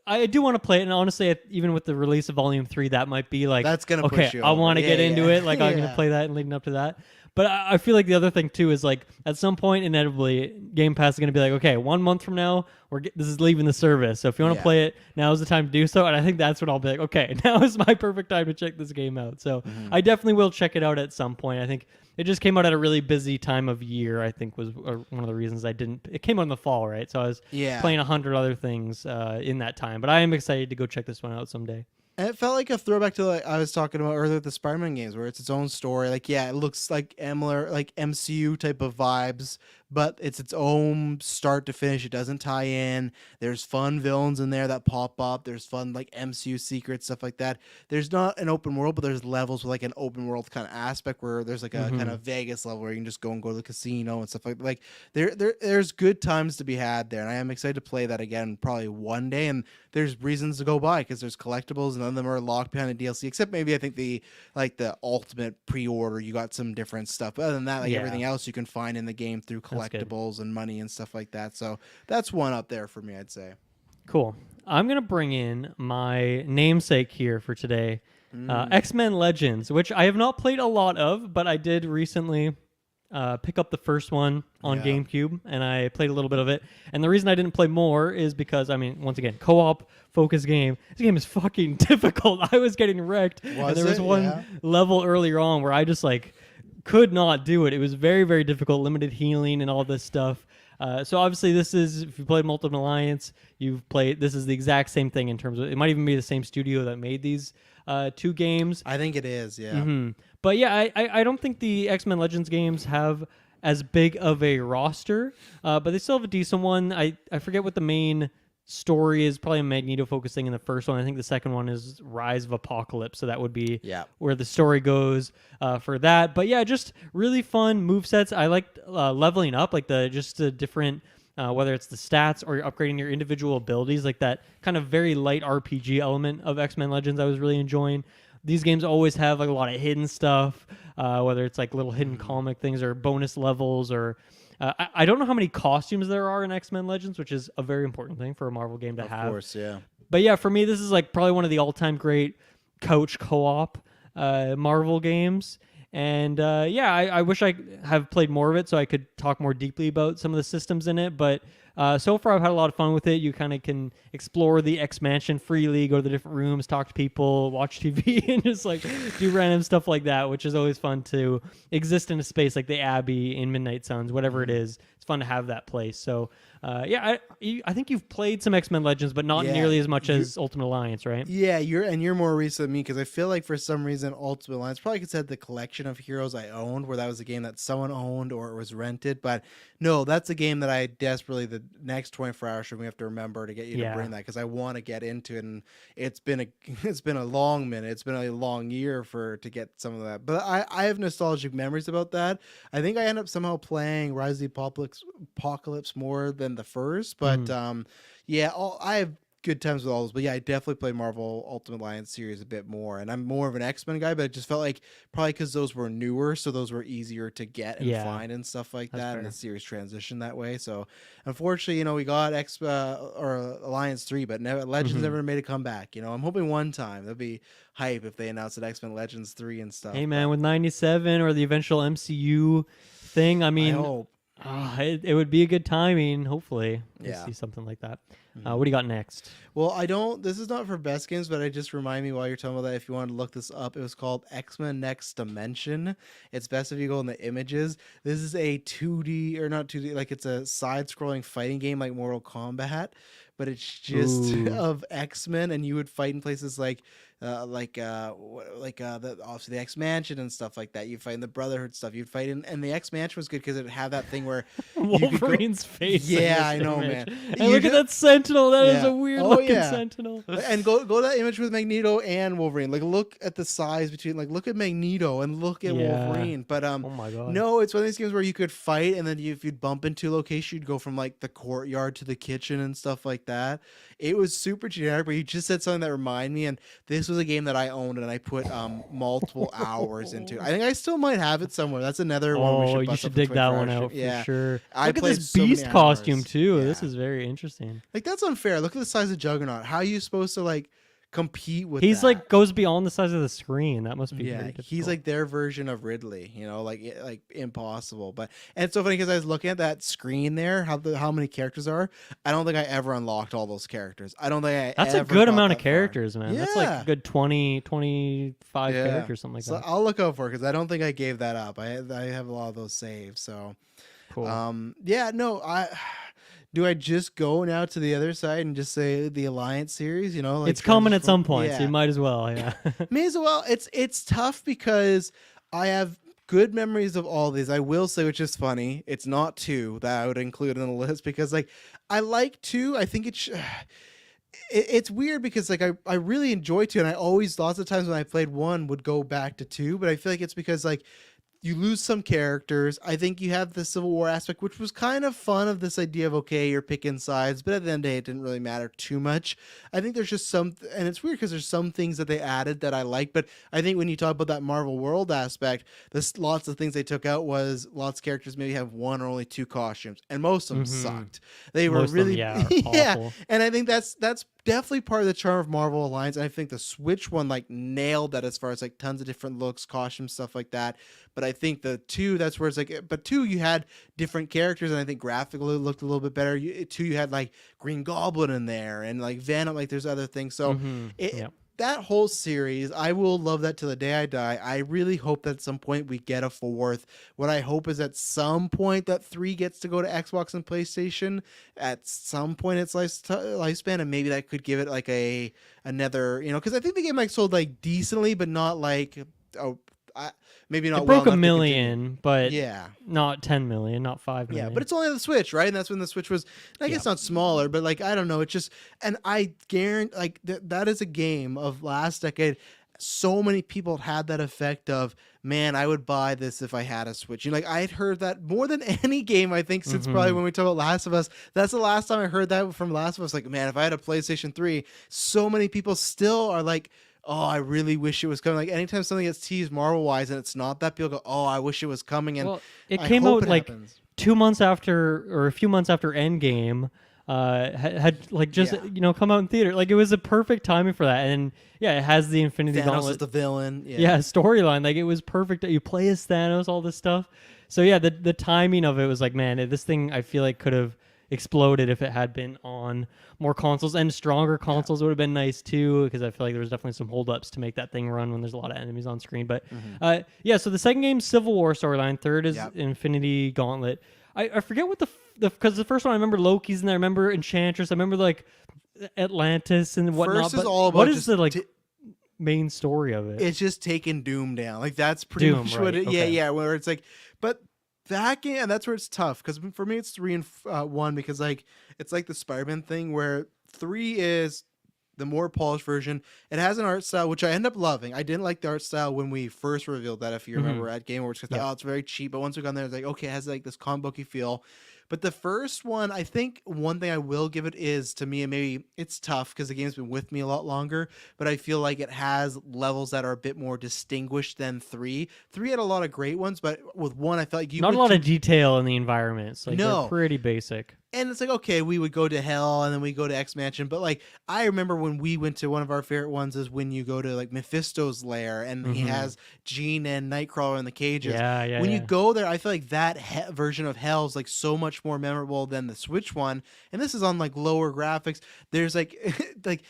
I do want to play it, and honestly, even with the release of Volume 3, that might be like That's gonna okay. push you I over. want to get Yeah, into yeah. it. Like I'm going Yeah. to play that and leading up to that. But I feel like the other thing too is like at some point inevitably Game Pass is going to be like, okay, 1 month from now this is leaving the service. So if you want to Yeah. play it, now is the time to do so. And I think that's when I'll be like, okay, now is my perfect time to check this game out. So I definitely will check it out at some point. I think it just came out at a really busy time of year. I think was one of the reasons I didn't. It came out in the fall, right? So I was Yeah. playing 100 other things in that time. But I am excited to go check this one out someday. And it felt like a throwback to like I was talking about earlier with the Spider-Man games, where it's its own story. Like, yeah, it looks like like MCU type of vibes, but it's its own start to finish. It doesn't tie in. There's fun villains in there that pop up. There's fun like MCU secrets, stuff like that. There's not an open world, but there's levels with like an open world kind of aspect where there's like a kind of Vegas level where you can just go to the casino and stuff like that. Like there's good times to be had there, and I am excited to play that again probably one day. And there's reasons to go by because there's collectibles, and none of them are locked behind a DLC, except maybe I think the ultimate pre-order you got some different stuff. But other than that, like Yeah. everything else you can find in the game through collectibles. good. collectibles and money and stuff like that. So that's one up there for me, I'd say. Cool. I'm going to bring in my namesake here for today, X-Men Legends, which I have not played a lot of, but I did recently pick up the first one on GameCube, and I played a little bit of it. And the reason I didn't play more is because, I mean, once again, co-op focused game. This game is fucking difficult. I was getting wrecked. And there was one level earlier on where I just like could not do it. It was very, very difficult, limited healing and all this stuff. So obviously this is, if you played Ultimate Alliance, this is the exact same thing in terms of, it might even be the same studio that made these two games. I think it is, yeah. Mm-hmm. But yeah, I don't think the X-Men Legends games have as big of a roster, but they still have a decent one. I forget what the main story is, probably a Magneto focusing in the first one. I think the second one is Rise of Apocalypse, so that would be where the story goes for that. But yeah, just really fun movesets. I liked leveling up, like the different, whether it's the stats or you're upgrading your individual abilities, like that kind of very light RPG element of X-Men Legends I was really enjoying. These games always have like a lot of hidden stuff, whether it's like little hidden comic things or bonus levels or... I don't know how many costumes there are in X-Men Legends, which is a very important thing for a Marvel game to have. Of course, yeah. But yeah, for me, this is like probably one of the all-time great couch co-op Marvel games. And yeah, I wish I have played more of it so I could talk more deeply about some of the systems in it. But so far, I've had a lot of fun with it. You kind of can explore the X-Mansion freely, go to the different rooms, talk to people, watch TV, and just like do random stuff like that, which is always fun to exist in a space like the Abbey in Midnight Suns, whatever it is. It's fun to have that place. So yeah, I think you've played some X-Men Legends, but not nearly as much as Ultimate Alliance, right? Yeah, you're more recent than me because I feel like for some reason Ultimate Alliance probably could said the collection of heroes I owned, where that was a game that someone owned or it was rented. But no, that's a game that I desperately the next 24 hours should we have to remember to get you to bring that because I want to get into it. And it's been a long minute. It's been a long year to get some of that. But I have nostalgic memories about that. I think I end up somehow playing Rise of the Apocalypse more than the first, but yeah, I have good times with all those. But yeah, I definitely played Marvel Ultimate Alliance series a bit more, and I'm more of an X-Men guy, but it just felt like probably because those were newer, so those were easier to get and find and stuff like that, and the series transitioned that way. So unfortunately, we got Alliance 3, but Legends never made a comeback. I'm hoping one time that'd be hype if they announced an X-Men Legends 3 and stuff. Hey man, with 97 or the eventual MCU thing, I mean, I hope. It would be a good timing, hopefully, to see something like that. What do you got next? Well, this is not for best games, but it just remind me while you're talking about that, if you wanted to look this up, it was called X-Men Next Dimension. It's best if you go in the images. This is a 2D, or not 2D, like it's a side-scrolling fighting game like Mortal Kombat, but it's just of X-Men, and you would fight in places like obviously the X-Mansion and stuff like that. You fight in the Brotherhood stuff. You'd fight in, and the X-Mansion was good because it had that thing where Wolverine's face. Yeah, I know, man. And look at that Sentinel. That is a weird looking Sentinel. And go to that image with Magneto and Wolverine. Like, look at the size between. Like, look at Magneto and look at Wolverine. But oh my god, no, it's one of these games where you could fight, and then if you'd bump into a location, you'd go from like the courtyard to the kitchen and stuff like that. It was super generic, but you just said something that reminded me, and this was a game that I owned and I put multiple hours into. I think I still might have it somewhere. That's another one we should bust you should dig that one out for sure. Look at this Beast costume too. Yeah. This is very interesting. Like, that's unfair. Look at the size of Juggernaut. How are you supposed to like compete with He's that? Like goes beyond the size of the screen. That must be very difficult. He's like their version of Ridley, like impossible. And it's so funny because I was looking at that screen there, how many characters are. I don't think I ever unlocked all those characters. I don't think That's a good amount of characters, man. That's like a good 20, 25 characters, something like that. I'll look out for it because I don't think I gave that up. I have a lot of those saved. So cool. Do I just go now to the other side and just say the Alliance series? Like it's coming at some point, so you might as well. Yeah, may as well. It's tough because I have good memories of all these. I will say, which is funny, it's not 2 that I would include in the list because like I like 2. I think it's weird because like I really enjoy 2, and I always lots of times when I played 1 would go back to 2, but I feel like it's because like you lose some characters. I think you have the Civil War aspect, which was kind of fun, of this idea of, okay, you're picking sides, but at the end of the day, it didn't really matter too much. I think there's just some, and it's weird because there's some things that they added that I like, but I think when you talk about that Marvel World aspect, there's lots of things they took out was lots of characters maybe have one or only two costumes, and most of them sucked. They were Most of them, really, yeah, are yeah, awful. and I think that's definitely part of the charm of Marvel Alliance. And I think the Switch one like nailed that as far as like tons of different looks, costumes, stuff like that. But I think the two, that's where it's like, but two, you had different characters, and I think graphically it looked a little bit better. Two, you had like Green Goblin in there, and like Venom, like there's other things. So Yep. that whole series, I will love that till the day I die. I really hope that at some point we get a fourth. What I hope is at some point that 3 gets to go to Xbox and PlayStation at some point its lifespan, and maybe that could give it like another, because I think the game like sold like decently, but not like maybe not. It broke well a enough to continue. million, but Yeah. not 10 million, not 5 million. Yeah, but it's only on the Switch, right? And that's when the Switch was, I guess, not smaller, but like, I don't know. It's just, and I guarantee, like, that is a game of last decade. So many people had that effect of, man, I would buy this if I had a Switch. Like, I had heard that more than any game, I think, since probably when we talk about Last of Us. That's the last time I heard that from Last of Us. Like, man, if I had a PlayStation 3, so many people still are like, oh, I really wish it was coming. Like, anytime something gets teased Marvel-wise and it's not that, people go, oh, I wish it was coming. And well, it I came hope out it like happens. 2 months after, or a few months after Endgame. Had like just come out in theater. Like, it was a perfect timing for that. And yeah, it has the Infinity Thanos Gauntlet. is the villain. Yeah, storyline. Like, it was perfect that you play as Thanos, all this stuff. So yeah, the timing of it was like, man, this thing I feel like could have exploded if it had been on more consoles, and stronger consoles would have been nice too, because I feel like there was definitely some holdups to make that thing run when there's a lot of enemies on screen. But yeah, so the second game's Civil War storyline, third is Infinity Gauntlet. I forget what because the first one I remember Loki's in there, I remember Enchantress, I remember like Atlantis and whatnot. First is but all about what is just the like main story of it? It's just taking Doom down. Like, that's pretty Doom, much right, what it. okay. Yeah, where it's like, but that game, and that's where it's tough, because for me it's 3 and 1, because like it's like the Spider-Man thing where 3 is the more polished version. It has an art style which I end up loving. I didn't like the art style when we first revealed that, if you remember at Game Awards, because oh, it's very cheap. But once we got in there, it's like, okay, it has like this comic booky feel. But the first one, I think one thing I will give it is, to me, and maybe it's tough because the game's been with me a lot longer, but I feel like it has levels that are a bit more distinguished than 3. 3 had a lot of great ones, but with 1, I felt like you not a lot of detail in the environments. Like, No. they're pretty basic. And it's like, okay, we would go to hell and then we go to X Mansion. But like, I remember when we went to, one of our favorite ones is when you go to like Mephisto's lair, and he has Jean and Nightcrawler in the cages. When you go there, I feel like that version of hell is like so much more memorable than the Switch one. And this is on like lower graphics. There's like, like,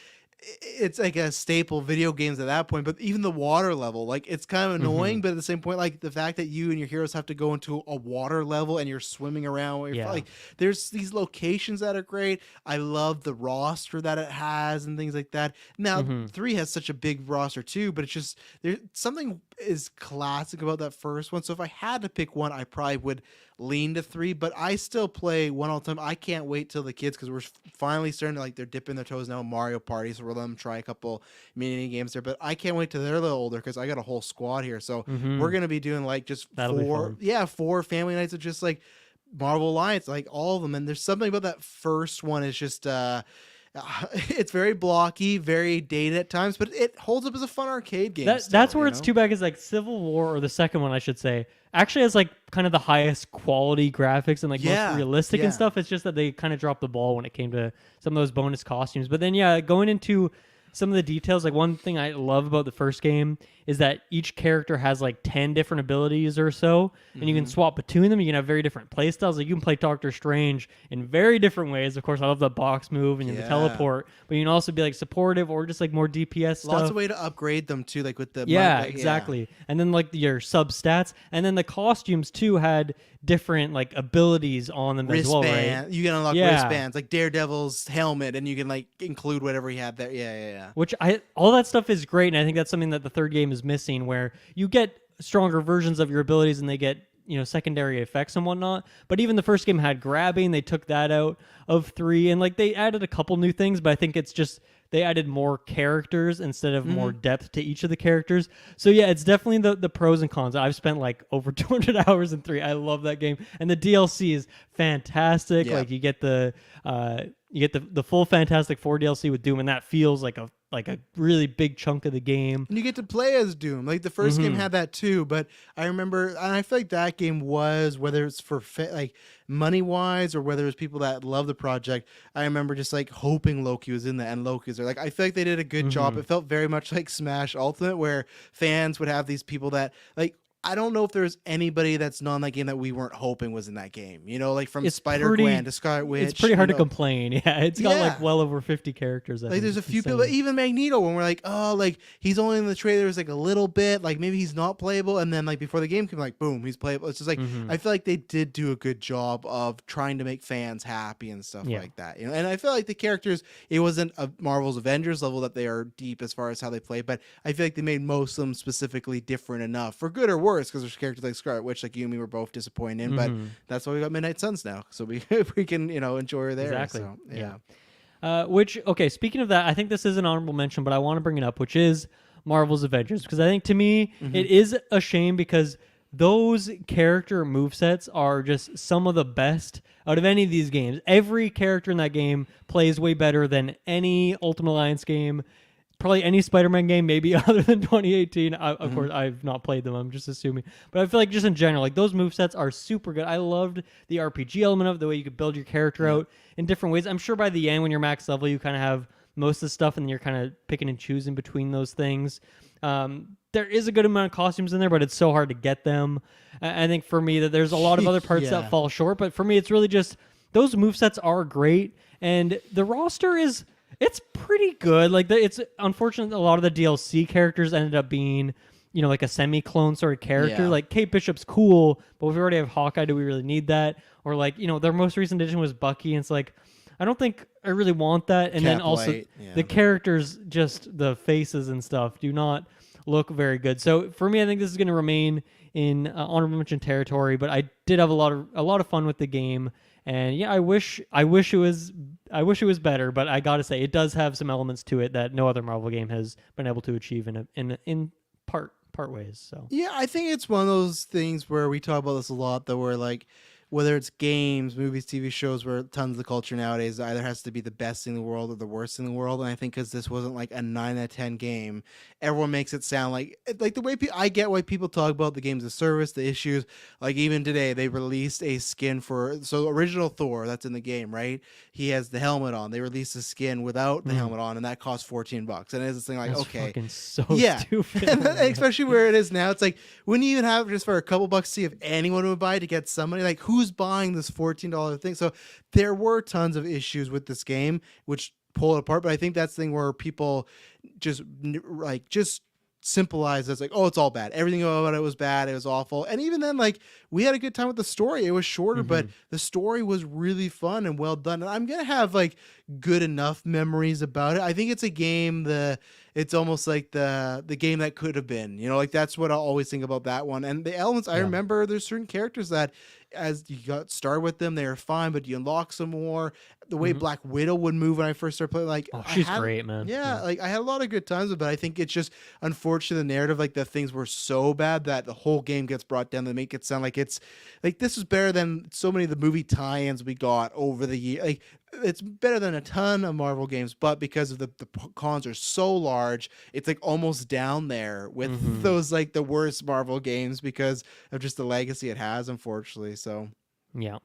it's like a staple video games at that point, but even the water level, like, it's kind of annoying, but at the same point, like, the fact that you and your heroes have to go into a water level and you're swimming around, like, there's these locations that are great. I love the roster that it has and things like that. Now 3 has such a big roster too, but it's just, there's something is classic about that first one. So if I had to pick one, I probably would lean to 3, but I still play 1 all the time. I can't wait till the kids, because we're finally starting to, like, they're dipping their toes now in Mario Party, so we'll let them try a couple mini games there. But I can't wait till they're a little older, because I got a whole squad here. So we're gonna be doing like just four family nights of just like Marvel Alliance, like all of them. And there's something about that first one is just it's very blocky, very dated at times, but it holds up as a fun arcade game. That's where it's too bad, is like Civil War, or the second one I should say, actually has like kind of the highest quality graphics and like most realistic and stuff. It's just that they kind of dropped the ball when it came to some of those bonus costumes. But then going into some of the details, like one thing I love about the first game is that each character has like 10 different abilities or so, and you can swap between them. You can have very different play styles. Like, you can play Doctor Strange in very different ways. Of course, I love the box move and the teleport, but you can also be like supportive or just like more DPS stuff. Lots of way to upgrade them too, like with the exactly. And then like your sub stats, and then the costumes too had different like abilities on them as well, right? You can unlock wristbands, like Daredevil's helmet, and you can like include whatever he had there. Which all that stuff is great, and I think that's something that the third game is missing, where you get stronger versions of your abilities and they get secondary effects and whatnot. But even the first game had grabbing. They took that out of 3, and like they added a couple new things, but I think it's just they added more characters instead of more depth to each of the characters. So yeah, it's definitely the pros and cons. I've spent like over 200 hours in 3. I love that game, and the DLC is fantastic. Yeah. Like you get the full Fantastic Four DLC with Doom, and that feels like a really big chunk of the game. And you get to play as Doom. Like the first game had that too, but I remember, and I feel like that game was, whether it's for like money wise or whether it's people that love the project, I remember just like hoping Loki was in that, and Loki's there. Like I feel like they did a good job. It felt very much like Smash Ultimate, where fans would have these people that like. I don't know if there's anybody that's not in that game that we weren't hoping was in that game. Like from Spider-Gwen to Scarlet Witch. It's pretty hard to complain. Yeah, it's got like well over 50 characters. Like there's a few people, even Magneto, when we're like, oh, like he's only in the trailers like a little bit, like maybe he's not playable, and then like before the game came, like boom, he's playable. It's just like I feel like they did do a good job of trying to make fans happy and stuff like that. And I feel like the characters, it wasn't a Marvel's Avengers level that they are deep as far as how they play, but I feel like they made most of them specifically different enough, for good or worse, because there's characters like Scarlet Witch, like you and me, were both disappointed in, but that's why we got Midnight Suns now, so we can enjoy her there. Exactly. So, yeah. Okay, speaking of that, I think this is an honorable mention, but I want to bring it up, which is Marvel's Avengers, because I think to me it is a shame, because those character movesets are just some of the best out of any of these games. Every character in that game plays way better than any Ultimate Alliance game, probably any Spider-Man game, maybe other than 2018. Of course, I've not played them. I'm just assuming. But I feel like just in general, like those movesets are super good. I loved the RPG element of the way you could build your character out in different ways. I'm sure by the end, when you're max level, you kind of have most of the stuff, and then you're kind of picking and choosing between those things. There is a good amount of costumes in there, but it's so hard to get them. I think for me that there's a lot of other parts that fall short, but for me, it's really just those movesets are great, and the roster it's pretty good. Like it's unfortunate a lot of the DLC characters ended up being, like a semi-clone sort of character. Yeah. Like Kate Bishop's cool, but if we already have Hawkeye, do we really need that? Or like, their most recent addition was Bucky, and it's like, I don't think I really want that. And then also the characters, just the faces and stuff, do not look very good. So for me, I think this is going to remain in honorable mention territory. But I did have a lot of fun with the game, and yeah, I wish it was better. But I gotta say, it does have some elements to it that no other Marvel game has been able to achieve in part ways. So yeah, I think it's one of those things where we talk about this a lot, though, where like, whether it's games, movies, TV shows, where tons of the culture nowadays either has to be the best thing in the world or the worst thing in the world. And I think because this wasn't like a 9 out of 10 game, everyone makes it sound like the way I get why people talk about the games of service, the issues. Like even today, they released a skin for original Thor that's in the game, right? He has the helmet on. They released a skin without the helmet on, and that cost $14. And it's this thing like, that's okay, fucking so stupid. and especially where it is now, it's like, wouldn't you even have it just for a couple bucks to see if anyone would buy it, to get somebody like who's buying this $14 thing? So there were tons of issues with this game which pull it apart, but I think that's the thing where people just simplifies as like, oh, it's all bad, everything about it was bad, it was awful. And even then, like, we had a good time with the story. It was shorter, but the story was really fun and well done, and I'm gonna have like good enough memories about it. I think it's a game it's almost like the game that could have been, like that's what I always think about that one. And the elements, I remember there's certain characters that as you got started with them, they were fine, but you unlock some more. The way Black Widow would move when I first started playing, like, she's great, man. Yeah, like I had a lot of good times, but I think it's just unfortunate the narrative, like the things were so bad that the whole game gets brought down to make it sound like it's like this is better than so many of the movie tie-ins we got over the year. Like it's better than a ton of Marvel games, but because of the cons are so large, it's like almost down there with those like the worst Marvel games because of just the legacy it has, unfortunately. So yeah.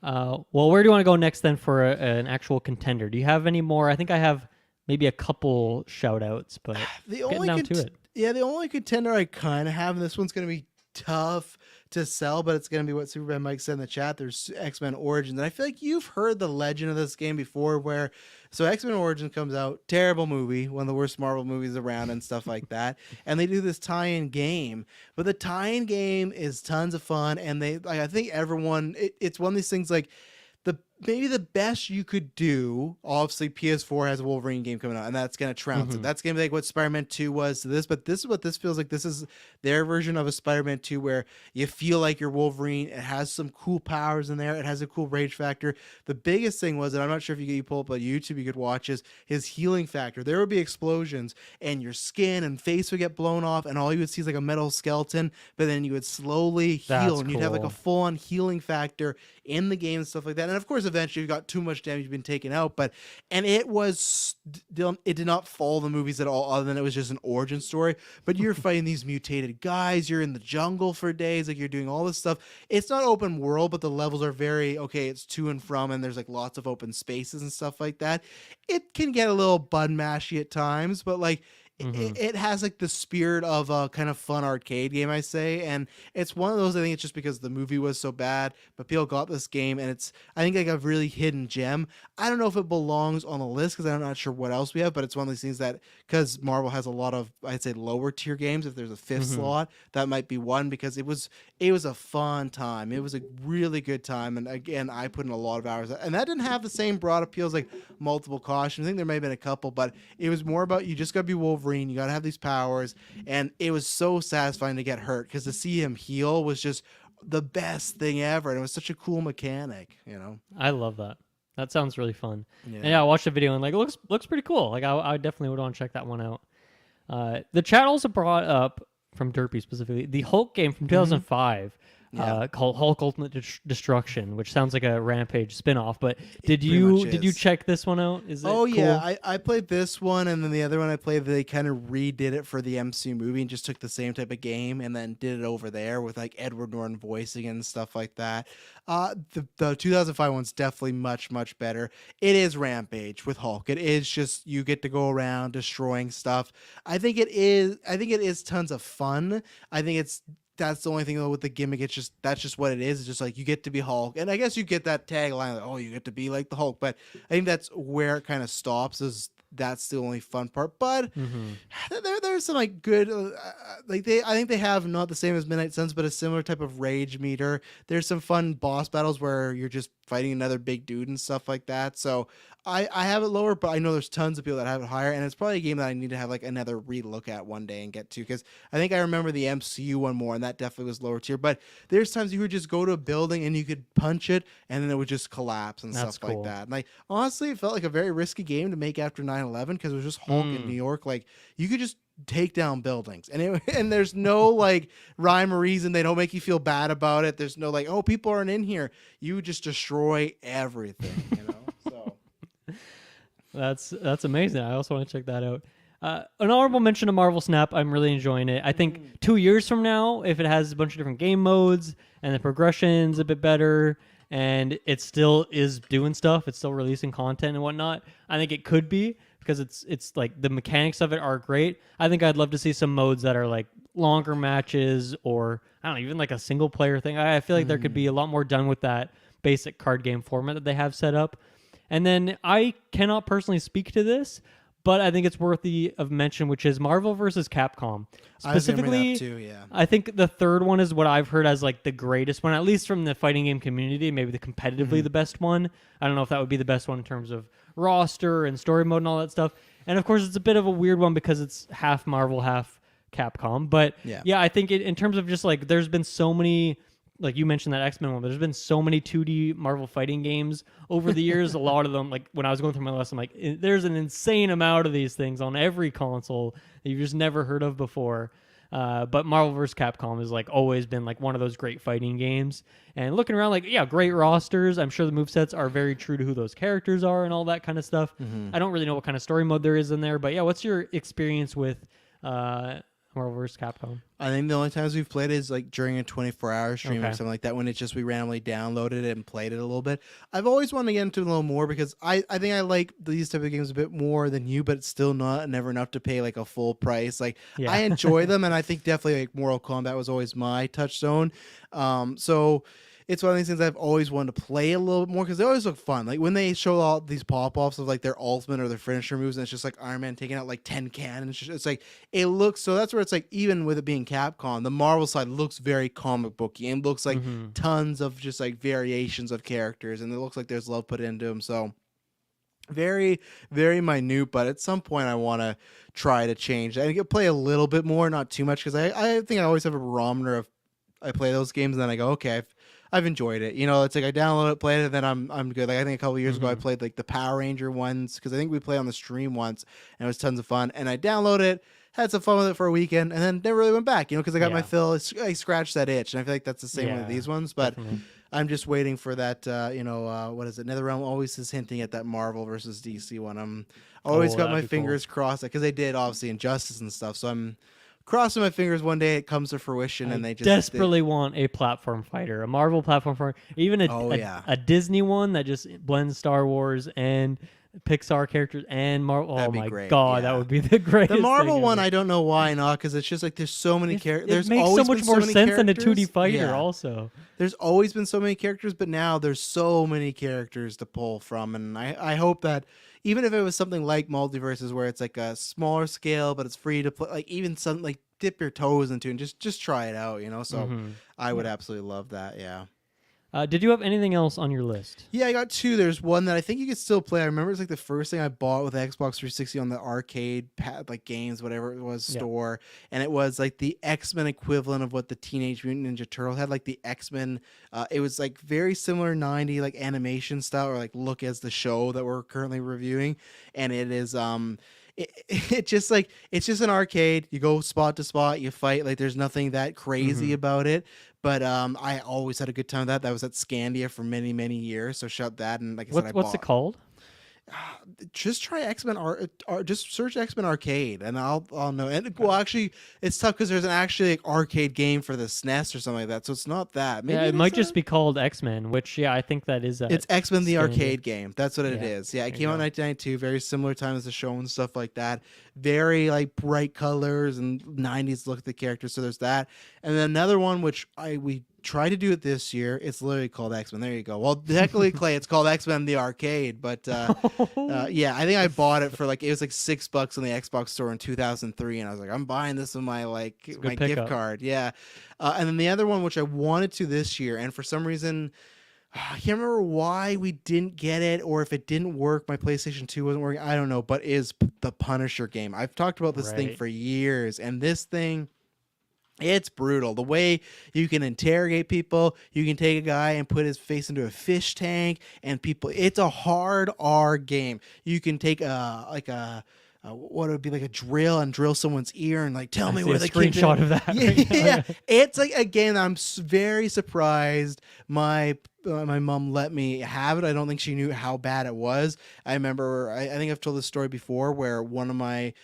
Well, where do you want to go next then for an actual contender? Do you have any more? I think I have maybe a couple shout outs, but getting down to it. Yeah, the only contender I kind of have, and this one's going to be tough to sell, but it's going to be what Superman Mike said in the chat. There's X-Men Origins, and I feel like you've heard the legend of this game before, where so X-Men Origins comes out, terrible movie, one of the worst Marvel movies around and stuff like that, and they do this tie-in game, but the tie-in game is tons of fun, and I think everyone, it's one of these things like, maybe the best you could do. Obviously, PS4 has a Wolverine game coming out, and that's gonna trounce it. Hmm. That's gonna be like what Spider-Man 2 was to this, but this is what this feels like. This is their version of a Spider-Man 2 where you feel like you're Wolverine. It has some cool powers in there. It has a cool rage factor. The biggest thing was, and I'm not sure if you pull up on YouTube, you could watch, is his healing factor. There would be explosions, and your skin and face would get blown off, and all you would see is like a metal skeleton, but then you would slowly heal, That's and you'd have like a cool. full-on healing factor in the game and stuff like that. And of course, eventually you got too much damage been taken out, but and it did not follow the movies at all, other than it was just an origin story. But you're fighting these mutated guys, you're in the jungle for days, like you're doing all this stuff. It's not open world, but the levels are very okay. It's to and from, and there's like lots of open spaces and stuff like that. It can get a little button mashy at times, but like Hmm. it has like the spirit of a kind of fun arcade game, I say. And it's one of those, I think it's just because the movie was so bad, but people got this game, and it's, I think, like a really hidden gem. I don't know if it belongs on the list because I'm not sure what else we have, but it's one of these things that, because Marvel has a lot of, I'd say, lower tier games, if there's a fifth Hmm. slot, that might be one, because it was a fun time. It was a really good time. And again, I put in a lot of hours, and that didn't have the same broad appeal as like multiple caution. I think there may have been a couple, but it was more about, you just got to be Wolverine. You got to have these powers. And it was so satisfying to get hurt, because to see him heal was just the best thing ever. And it was such a cool mechanic. I love that. That sounds really fun. And Yeah. yeah, I watched the video and like it looks pretty cool. Like I definitely would want to check that one out. The chat also brought up from Derpy specifically the Hulk game from Hmm. 2005. Yeah. Called Hulk Ultimate Destruction, which sounds like a Rampage spin-off. But It pretty much did you is. check this one out? Is it Oh yeah, cool? I played this one, and then the other one I played, they kind of redid it for the MCU movie and just took the same type of game and then did it over there with like Edward Norton voicing and stuff like that. The 2005 one's definitely much better. It is Rampage with Hulk. It is just, you get to go around destroying stuff. I think it is. I think it is tons of fun. I think it's that's the only thing though with the gimmick. It's just, that's just what it is. It's just like you get to be Hulk, and I guess you get that tagline like, "Oh, you get to be like the Hulk." But I think that's where it kind of stops. Is that's the only fun part. But Mm-hmm. there's some like good like I think they have not the same as Midnight Suns, but a similar type of rage meter. There's some fun boss battles where you're just fighting another big dude and stuff like that. So I have it lower, but I know there's tons of people that have it higher, and it's probably a game that I need to have like another relook at one day and get to, because I think I remember the MCU one more, and that definitely was lower tier. But there's times you would just go to a building and you could punch it, and then it would just collapse and That's stuff like cool. that. And like honestly, it felt like a very risky game to make after 9/11, because it was just Hulk in New Mm. York. Like you could just take down buildings, and and there's no like rhyme or reason. They don't make you feel bad about it. There's no like, oh, people aren't in here. You just destroy everything. So That's amazing. I also want to check that out. An honorable mention to Marvel Snap. I'm really enjoying it. I think 2 years from now, if it has a bunch of different game modes and the progression's a bit better, and it still is doing stuff, it's still releasing content and whatnot, I think it could be, because it's like the mechanics of it are great. I think I'd love to see some modes that are like longer matches, or I don't know, even like a single player thing. I feel like there could be a lot more done with that basic card game format that they have set up. And then I cannot personally speak to this, but I think it's worthy of mention, which is Marvel versus Capcom. I was gonna bring that up Specifically, too. Yeah. I think the third one is what I've heard as like the greatest one, at least from the fighting game community, maybe the competitively the best one. I don't know if that would be the best one in terms of roster and story mode and all that stuff. And of course, it's a bit of a weird one because it's half Marvel, half Capcom. But Yeah. yeah, I think in terms of just like, there's been so many, like you mentioned that X-Men one, but there's been so many 2D Marvel fighting games over the years. A lot of them, like when I was going through my list, I'm like, there's an insane amount of these things on every console that you've just never heard of before. But Marvel vs. Capcom has like always been like one of those great fighting games. And looking around, like, yeah, great rosters. I'm sure the movesets are very true to who those characters are and all that kind of stuff. I don't really know what kind of story mode there is in there, but yeah, what's your experience with Marvel vs. Capcom? I think the only times we've played is like during a 24-hour stream or Okay. something like that, when it's just we randomly downloaded it and played it a little bit. I've always wanted to get into it a little more, because I think I like these type of games a bit more than you, but it's still not never enough to pay like a full price. Like Yeah. I enjoy them, and I think definitely like Mortal Kombat was always my touchstone. So it's one of these things I've always wanted to play a little bit more because they always look fun. Like when they show all these pop-offs of like their ultimate or their finisher moves, and it's just like Iron Man taking out like 10 cannons. It's like it looks so. That's where it's like even with it being Capcom, the Marvel side looks very comic booky and looks like tons of just like variations of characters, and it looks like there's love put into them. So very, very minute, but at some point I want to try to change. I can play a little bit more, not too much, because I think I always have a barometer of I play those games and then I go, okay, I've enjoyed it. You know, it's like I download it, play it, and then I'm good. Like I think a couple years ago I played like the Power Ranger ones because I think we played on the stream once and it was tons of fun. And I downloaded it, had some fun with it for a weekend, and then never really went back. You know, because I got my fill. I scratched that itch, and I feel like that's the same with these ones. But I'm just waiting for that. What is it? NetherRealm always is hinting at that Marvel versus DC one. I'm always got my fingers crossed because they did obviously Injustice and stuff. So I'm crossing my fingers one day it comes to fruition and they just desperately want a platform fighter, a Marvel platform fighter, even a Disney one that just blends Star Wars and Pixar characters and Marvel. Oh my god, that would be the greatest. The Marvel one, I don't know why not, because it's just like there's so many characters. There's makes always so much more sense than a 2D fighter. Also, there's always been so many characters, but now there's so many characters to pull from, and I hope that even if it was something like Multiverses where it's like a smaller scale but it's free to play, like even something like dip your toes into and just try it out, you know. So I would absolutely love that. Yeah. Did you have anything else on your list? Yeah, I got two. There's one that I think you could still play. I remember it's like the first thing I bought with Xbox 360 on the arcade like games, whatever it was, store. And it was like the X-Men equivalent of what the Teenage Mutant Ninja Turtle had, like the X-Men. It was like very similar 90 like animation style or like look as the show that we're currently reviewing. And it is it just like it's just an arcade. You go spot to spot, you fight. Like there's nothing that crazy about it. But I always had a good time with that. That was at Scandia for many, many years. So shut that. And like I said, what's it called? Just try X-Men just search X-Men Arcade and I'll know. And well, actually, it's tough because there's an actually like arcade game for the SNES or something like that. So it's not that. Maybe it might just be called X-Men, which I think that is. It's X-Men the arcade game. That's what it is. Yeah, it came out in 1992. Very similar time as the show and stuff like that. Very like bright colors and 90s look at the characters. So there's that. And then another one which we try to do it this year. It's literally called X-Men. There you go. Well, technically, Clay, it's called X-Men the Arcade, but yeah, I think I bought it for like it was like $6 on the Xbox store in 2003, and I was like, I'm buying this with my my gift card. Yeah, and then the other one which I wanted to this year, and for some reason. I can't remember why we didn't get it or if it didn't work. My PlayStation 2 wasn't working. I don't know, but is the Punisher game. I've talked about this thing for years, and this thing. It's brutal. The way you can interrogate people, you can take a guy and put his face into a fish tank, and it's a hard R game. You can take what would be like a drill and drill someone's ear and like tell me where the screenshot of that. Yeah, it's like a game that I'm very surprised my mom let me have it. I don't think she knew how bad it was. I remember, I think I've told this story before where one of my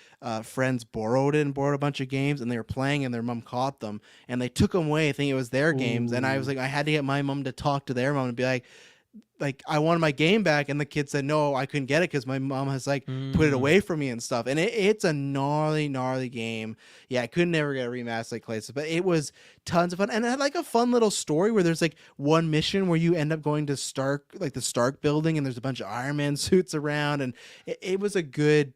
friends borrowed a bunch of games and they were playing and their mom caught them and they took them away thinking it was their games. And I was like, I had to get my mom to talk to their mom and be like I wanted my game back, and the kid said no, I couldn't get it because my mom has like put it away from me and stuff. And it's a gnarly game. Yeah, I could never get a remaster like Clay, but it was tons of fun, and it had like a fun little story where there's like one mission where you end up going to the Stark building, and there's a bunch of Iron Man suits around, and it was a good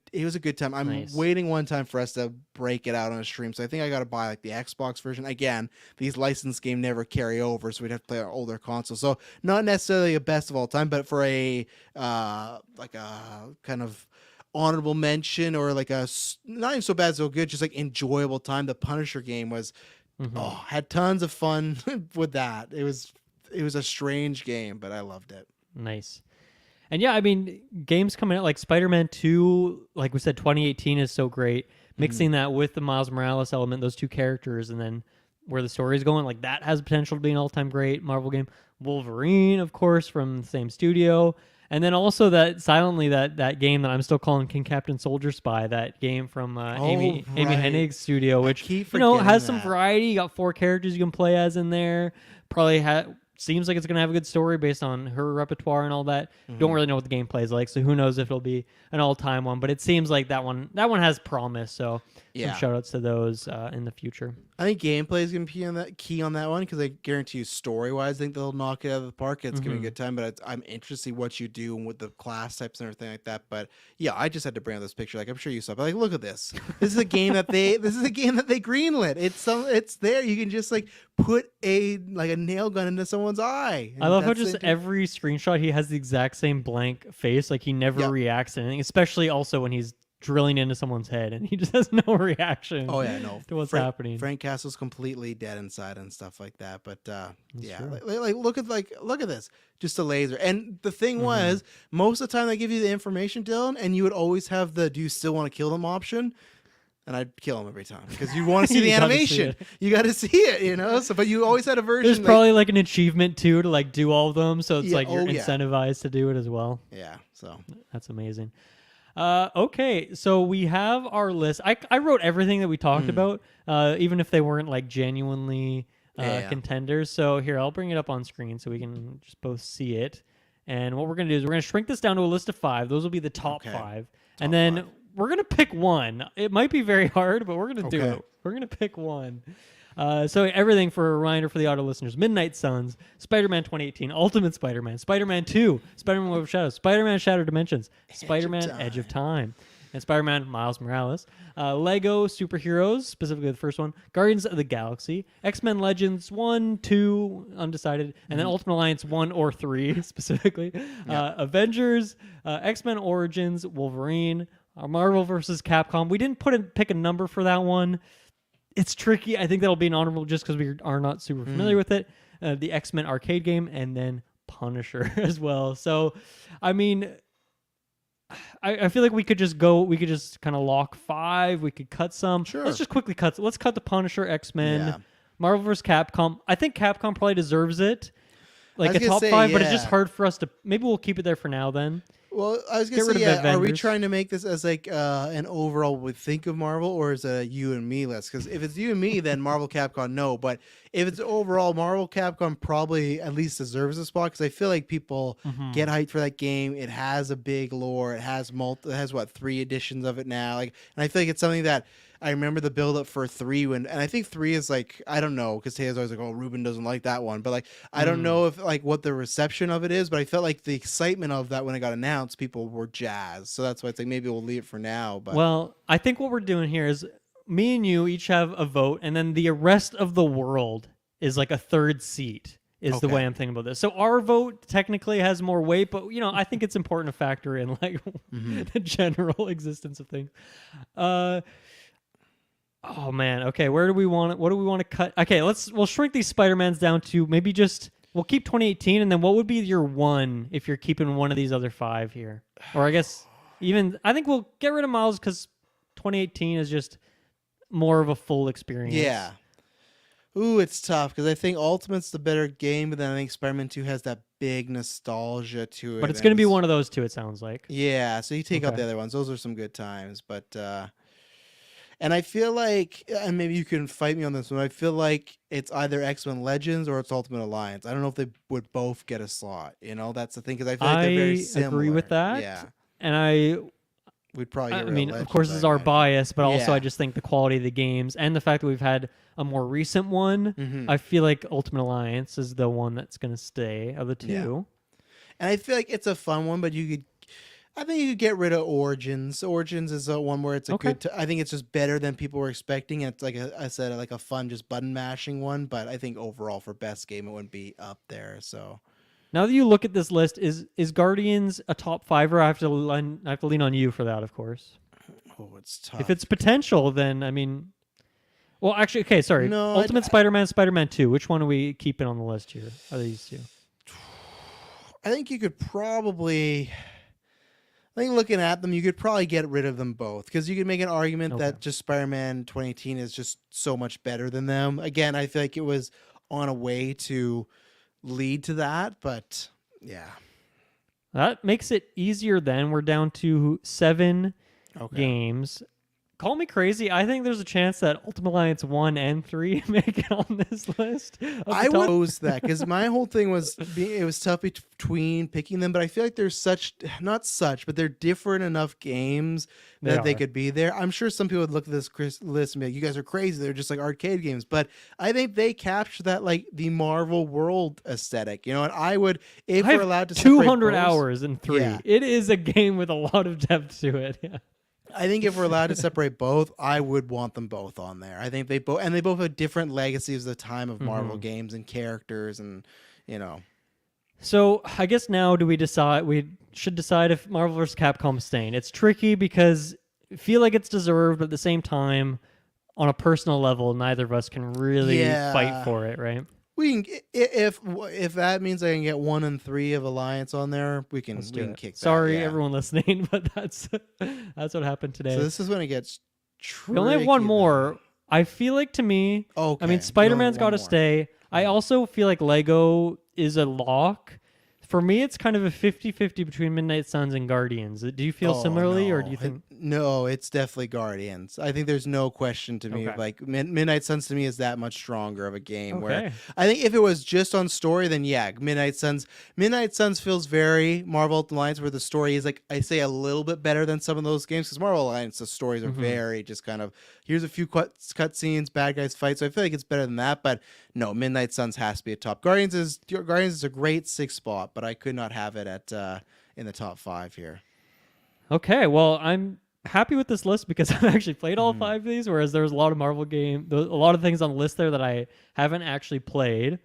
time. I'm waiting one time for us to break it out on a stream, so I think I got to buy like the Xbox version. Again, these licensed games never carry over, so we'd have to play our older console. So not necessarily a best of all time, but for a like a kind of honorable mention or like a not even so bad so good, just like enjoyable time. The Punisher game was had tons of fun with that. It was a strange game, but I loved it. Nice. And yeah, I mean, games coming out like Spider-Man 2, like we said, 2018 is so great. Mixing that with the Miles Morales element, those two characters, and then where the story is going, like that has potential to be an all-time great Marvel game. Wolverine, of course, from the same studio. And then also that silently that game that I'm still calling King Captain Soldier Spy, that game from Amy Hennig's studio, which has some variety. You got 4 characters you can play as in there. Probably seems like it's going to have a good story based on her repertoire and all that. Mm-hmm. Don't really know what the gameplay is like, so who knows if it'll be an all-time one. But it seems like that one has promise. So Yeah. some shout outs to those in the future. I think gameplay is going to be key on that one because I guarantee you story-wise, I think they'll knock it out of the park. It's going to be a good time, but I'm interested to see what you do and with the class types and everything like that. But yeah, I just had to bring up this picture. Like I'm sure you saw, but like look at this. This is a game that they greenlit. It's there. You can just like put a nail gun into someone's eye. I love how just every screenshot he has the exact same blank face. Like he never reacts to anything, especially also when he's drilling into someone's head and he just has no reaction. Oh yeah, no. To what's happening. Frank Castle's completely dead inside and stuff like that. But yeah, look at this, just a laser. And the thing was, most of the time they give you the information, Dylan, and you would always have the "Do you still want to kill them?" option. And I'd kill him every time because you want to see the animation. You got to see it, you know. So, but you always had a version. There's probably like an achievement too to like do all of them, so it's like you're yeah. incentivized to do it as well. Yeah, so that's amazing. Okay, so we have our list. I wrote everything that we talked about, even if they weren't like genuinely contenders. So here, I'll bring it up on screen so we can just both see it. And what we're gonna do is we're gonna shrink this down to a list of 5. Those will be the top 5, and then we're gonna pick one. It might be very hard, but we're gonna do it. We're gonna pick one. So everything for a reminder for the audio listeners: Midnight Suns, Spider-Man 2018, Ultimate Spider-Man, Spider-Man 2, Spider-Man Web of Shadows, Spider-Man Shattered Dimensions, Spider-Man Edge of Time, and Spider-Man Miles Morales. Lego Superheroes, specifically the first one, Guardians of the Galaxy, X-Men Legends 1, 2, undecided, and then Ultimate Alliance 1 or 3 specifically, Avengers, X-Men Origins, Wolverine, Marvel vs. Capcom. We didn't pick a number for that one. It's tricky. I think that'll be an honorable just because we are not super familiar with it. The X-Men arcade game, and then Punisher as well. So, I mean, I feel like we could just kind of lock 5. We could cut some. Sure. Let's just quickly cut. Let's cut the Punisher, X-Men, Marvel vs. Capcom. I think Capcom probably deserves it. Like a top 5, but it's just hard for us to... Maybe we'll keep it there for now then. Well, I was going to say, are we trying to make this as like an overall we think of Marvel, or is it a you and me list? Because if it's you and me, then Marvel Capcom, no. But if it's overall, Marvel Capcom probably at least deserves a spot because I feel like people get hyped for that game. It has a big lore. It has 3 editions of it now. Like, and I feel like it's something that I remember the build up for 3 and I think 3 is like, I don't know, because Taya's always like, oh, Ruben doesn't like that one. But like, I don't know if like what the reception of it is, but I felt like the excitement of that when it got announced, people were jazzed. So that's why it's like maybe we'll leave it for now. But well, I think what we're doing here is me and you each have a vote, and then the rest of the world is like a third seat. Is the way I'm thinking about this. So our vote technically has more weight, but you know, I think it's important to factor in like the general existence of things. Oh man. Okay, where do we want it? What do we want to cut? Okay, we'll shrink these Spider-Mans down to maybe just we'll keep 2018, and then what would be your 1 if you're keeping one of these other 5 here? Or I guess I think we'll get rid of Miles because 2018 is just more of a full experience. Yeah. Ooh, it's tough because I think Ultimate's the better game, but then I think Spider-Man 2 has that big nostalgia to it. But it's going to be one of those 2, it sounds like. Yeah, so you take out the other ones. Those are some good times, but and I feel like, and maybe you can fight me on this one, I feel like it's either X-Men Legends or it's Ultimate Alliance. I don't know if they would both get a slot. You know, that's the thing, because I feel like they're very similar. I agree with that. Yeah. And we'd probably get rid I mean, of of course, this is our bias, but also Yeah. I just think the quality of the games and the fact that we've had a more recent one, I feel like Ultimate Alliance is the one that's going to stay of the 2. Yeah. And I feel like it's a fun one, but I think you could get rid of Origins. Origins is a one where it's a good. I think it's just better than people were expecting. And it's like I said, like a fun, just button mashing one. But I think overall for best game, it wouldn't be up there. So now that you look at this list, is Guardians a top 5? Or I have to lean on you for that, of course. Oh, it's tough. If it's potential, then I mean, well, actually, okay, sorry. No, Ultimate Spider-Man, Spider-Man 2. Which one are we keeping on the list here? Are these 2? I think you could probably. I think looking at them, you could probably get rid of them both because you could make an argument that just Spider-Man 2018 is just so much better than them. Again, I feel like it was on a way to lead to that, but yeah. That makes it easier then. We're down to 7 games. Call me crazy. I think there's a chance that Ultimate Alliance 1 and 3 make it on this list of the I would top. oppose that because my whole thing was it was tough between picking them, but I feel like there's but they're different enough games that they are. could be there. I'm sure some people would look at this list and be like, "You guys are crazy. They're just like arcade games," but I think they capture that like the Marvel world aesthetic, you know. And I would, if I we're have allowed to, 200 separate those, hours in 3. Yeah. It is a game with a lot of depth to it. Yeah. I think if we're allowed to separate both, I would want them both on there. I think they both have different legacies of the time of Marvel games and characters, and you know. So I guess now we should decide if Marvel vs. Capcom is staying. It's tricky because I feel like it's deserved, but at the same time, on a personal level, neither of us can really fight for it, right? We can, if that means I can get 1 and 3 of Alliance on there, we can kick that. Sorry, yeah. everyone listening, but that's what happened today. So this is when it gets tricky. We only have one more. I feel like to me, okay. I mean, Spider-Man's got to stay. I also feel like Lego is a lock. For me, it's kind of a 50-50 between Midnight Suns and Guardians. Do you feel similarly, or do you think... No, it's definitely Guardians. I think there's no question to me. Okay. Like, Midnight Suns to me is that much stronger of a game. Okay. Where I think if it was just on story, then yeah, Midnight Suns feels very Marvel Ultimate Alliance, where the story is, like, I say, a little bit better than some of those games. Because Marvel Alliance, the stories are very just kind of, here's a few cut scenes, bad guys fight. So I feel like it's better than that. But no, Midnight Suns has to be a top. Guardians is a great 6th spot, but I could not have it at in the top 5 here. Okay, well, I'm happy with this list because I've actually played all 5 of these, whereas there's a lot of Marvel games, a lot of things on the list there that I haven't actually played.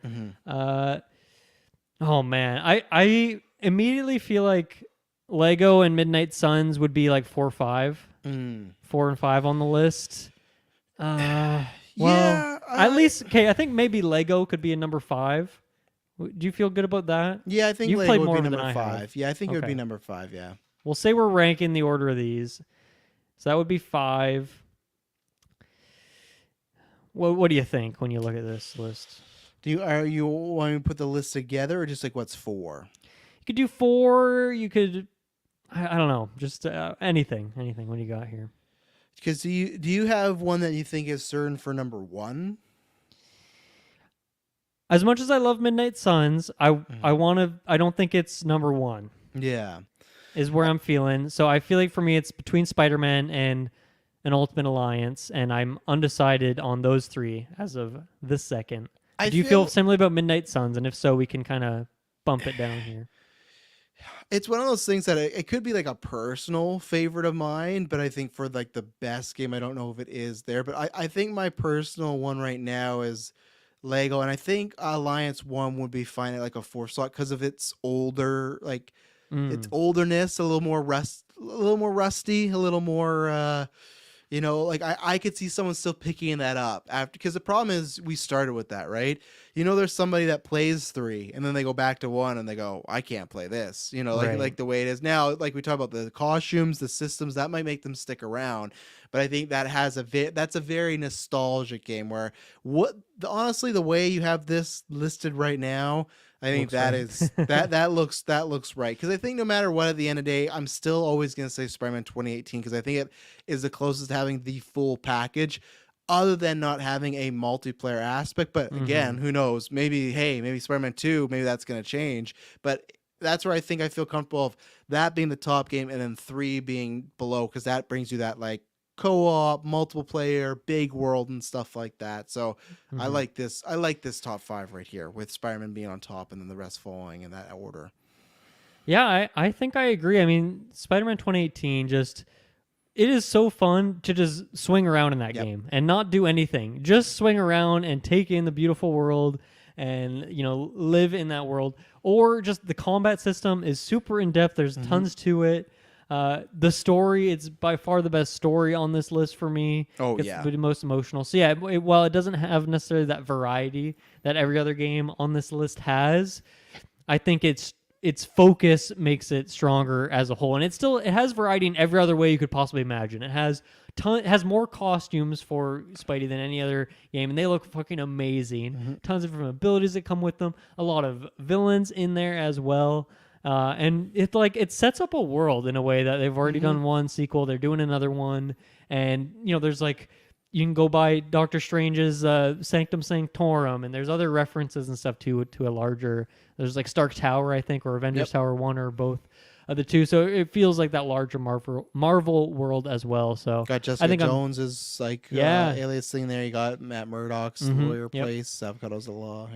Oh man, I immediately feel like Lego and Midnight Suns would be like 4 or 5, 4 and 5 on the list. Well, Yeah, at least I think maybe Lego could be a number 5. Do you feel good about that? Yeah, I think You've Lego played would more be than number I 5. have. Yeah, I think it would be Okay. number 5. Yeah. We'll say we're ranking the order of these. So that would be 5. What do you think when you look at this list? Are you want to put the list together, or just like what's 4? You could do 4. You could, I don't know, just anything. What do you got here? Because do you have one that you think is certain for number 1? As much as I love Midnight Suns, I don't think it's number 1. Yeah. Is where I'm feeling. So I feel like for me it's between Spider-Man and an Ultimate Alliance, and I'm undecided on those 3 as of this second. Do you feel similarly about Midnight Suns? And if so, we can kind of bump it down here. It's one of those things that it could be like a personal favorite of mine, but I think for like the best game, I don't know if it is there. But I think my personal one right now is Lego, and I think Alliance 1 would be fine at like a 4 slot because of its older, like its olderness, a little more rusty, a little more like I could see someone still picking that up after, because the problem is we started with that, right? There's somebody that plays 3 and then they go back to 1 and they go, I can't play this, like the way it is now. Like we talk about the costumes, the systems, that might make them stick around. But I think that that's a very nostalgic game where honestly, the way you have this listed right now, I think that looks right. Because I think no matter what, at the end of the day, I'm still always going to say Spider-Man 2018 because I think it is the closest to having the full package, other than not having a multiplayer aspect. But again, who knows? Maybe Spider-Man 2, maybe that's going to change. But that's where I think I feel comfortable of that being the top game and then 3 being below, because that brings you that like co-op, multiple player, big world and stuff like that. So I like this top 5 right here, with Spider-Man being on top and then the rest following in that order. Yeah, I think I agree. I mean, Spider-Man 2018 it is so fun to just swing around in that game and not do anything. Just swing around and take in the beautiful world and, live in that world. Or just the combat system is super in-depth. There's tons to it. The story, it's by far the best story on this list for me. Oh, it's yeah. the most emotional. So yeah, while it doesn't have necessarily that variety that every other game on this list has, I think its focus makes it stronger as a whole. And it has variety in every other way you could possibly imagine. It has more costumes for Spidey than any other game, and they look fucking amazing. Tons of different abilities that come with them. A lot of villains in there as well. And it sets up a world in a way that they've already done one sequel. They're doing another one, and there's you can go by Doctor Strange's Sanctum Sanctorum, and there's other references and stuff to a larger. There's Stark Tower, I think, or Avengers Tower 1, or both of the two. So it feels like that larger Marvel world as well. So got Jessica Jones's alias thing there. You got Matt Murdock's lawyer place. Avocados the law.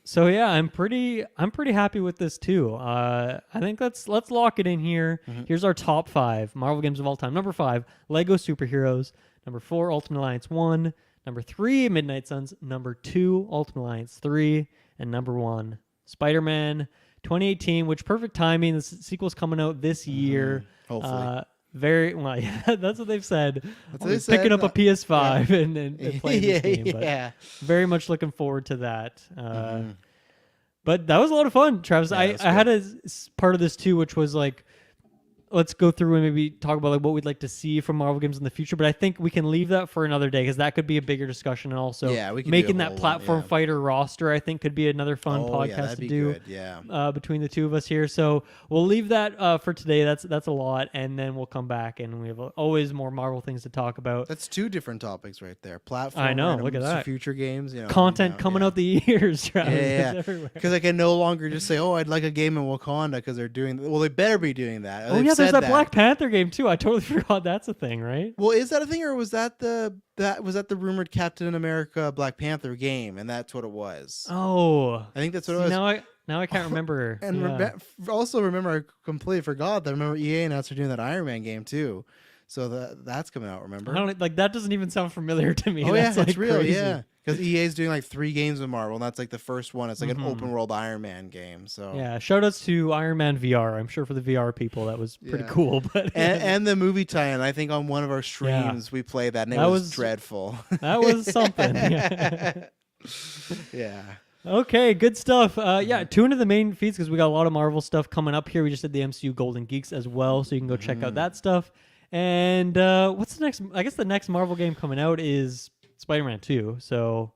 So yeah, I'm pretty happy with this too. I think let's lock it in here. Here's our top 5 Marvel games of all time. Number 5, Lego Superheroes. Number 4, Ultimate Alliance 1. Number 3, Midnight Suns. Number 2, Ultimate Alliance 3. And number 1, Spider-Man 2018, which perfect timing. The sequel's coming out this year. Hopefully. Very well, yeah, that's what they've said. Picking up a PS5 and playing this game. But very much looking forward to that. But that was a lot of fun, Travis. I had a part of this too, which was let's go through and maybe talk about what we'd like to see from Marvel games in the future. But I think we can leave that for another day because that could be a bigger discussion. And also making that platform fighter roster, I think, could be another fun podcast to do between the two of us here. So we'll leave that for today. That's a lot. And then we'll come back and we have always more Marvel things to talk about. That's 2 different topics right there. Platform. I know. Look at that. Future games. Content coming out the ears, Travis. Yeah. Because I can no longer just say, I'd like a game in Wakanda because they're doing. Well, they better be doing that. Oh, yeah. There's that Black Panther game too. I totally forgot that's a thing, right? Well, is that a thing, or was that the rumored Captain America Black Panther game, and that's what it was? Oh, I think that's what it was. Now I can't remember. And also remember, I completely forgot that. Remember, EA announced they're doing that Iron Man game too, so that's coming out. Remember? I don't that doesn't even sound familiar to me. Oh that's it's real, crazy. yeah. Because EA's doing 3 games with Marvel, and that's the first one. It's an open world Iron Man game. So yeah, shout outs to Iron Man VR. I'm sure for the VR people that was pretty cool. But and the movie tie-in. I think on one of our streams we played that, and it was dreadful. That was something. Yeah. Okay, good stuff. Tune into the main feeds because we got a lot of Marvel stuff coming up here. We just did the MCU Golden Geeks as well, so you can go check out that stuff. And what's the next? I guess the next Marvel game coming out is Spider-Man 2. So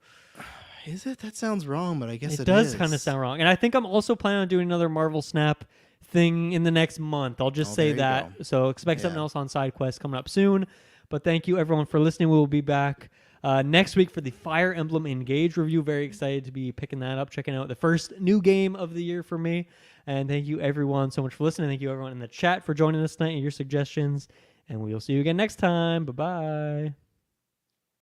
is it? That sounds wrong, but I guess it does kind of sound wrong. And I think I'm also planning on doing another Marvel Snap thing in the next month. I'll just say that. So expect something else on Sidequest coming up soon. But thank you everyone for listening. We will be back next week for the Fire Emblem Engage review. Very excited to be picking that up, checking out the first new game of the year for me. And thank you everyone so much for listening. Thank you everyone in the chat for joining us tonight and your suggestions. And we'll see you again next time. Bye-bye.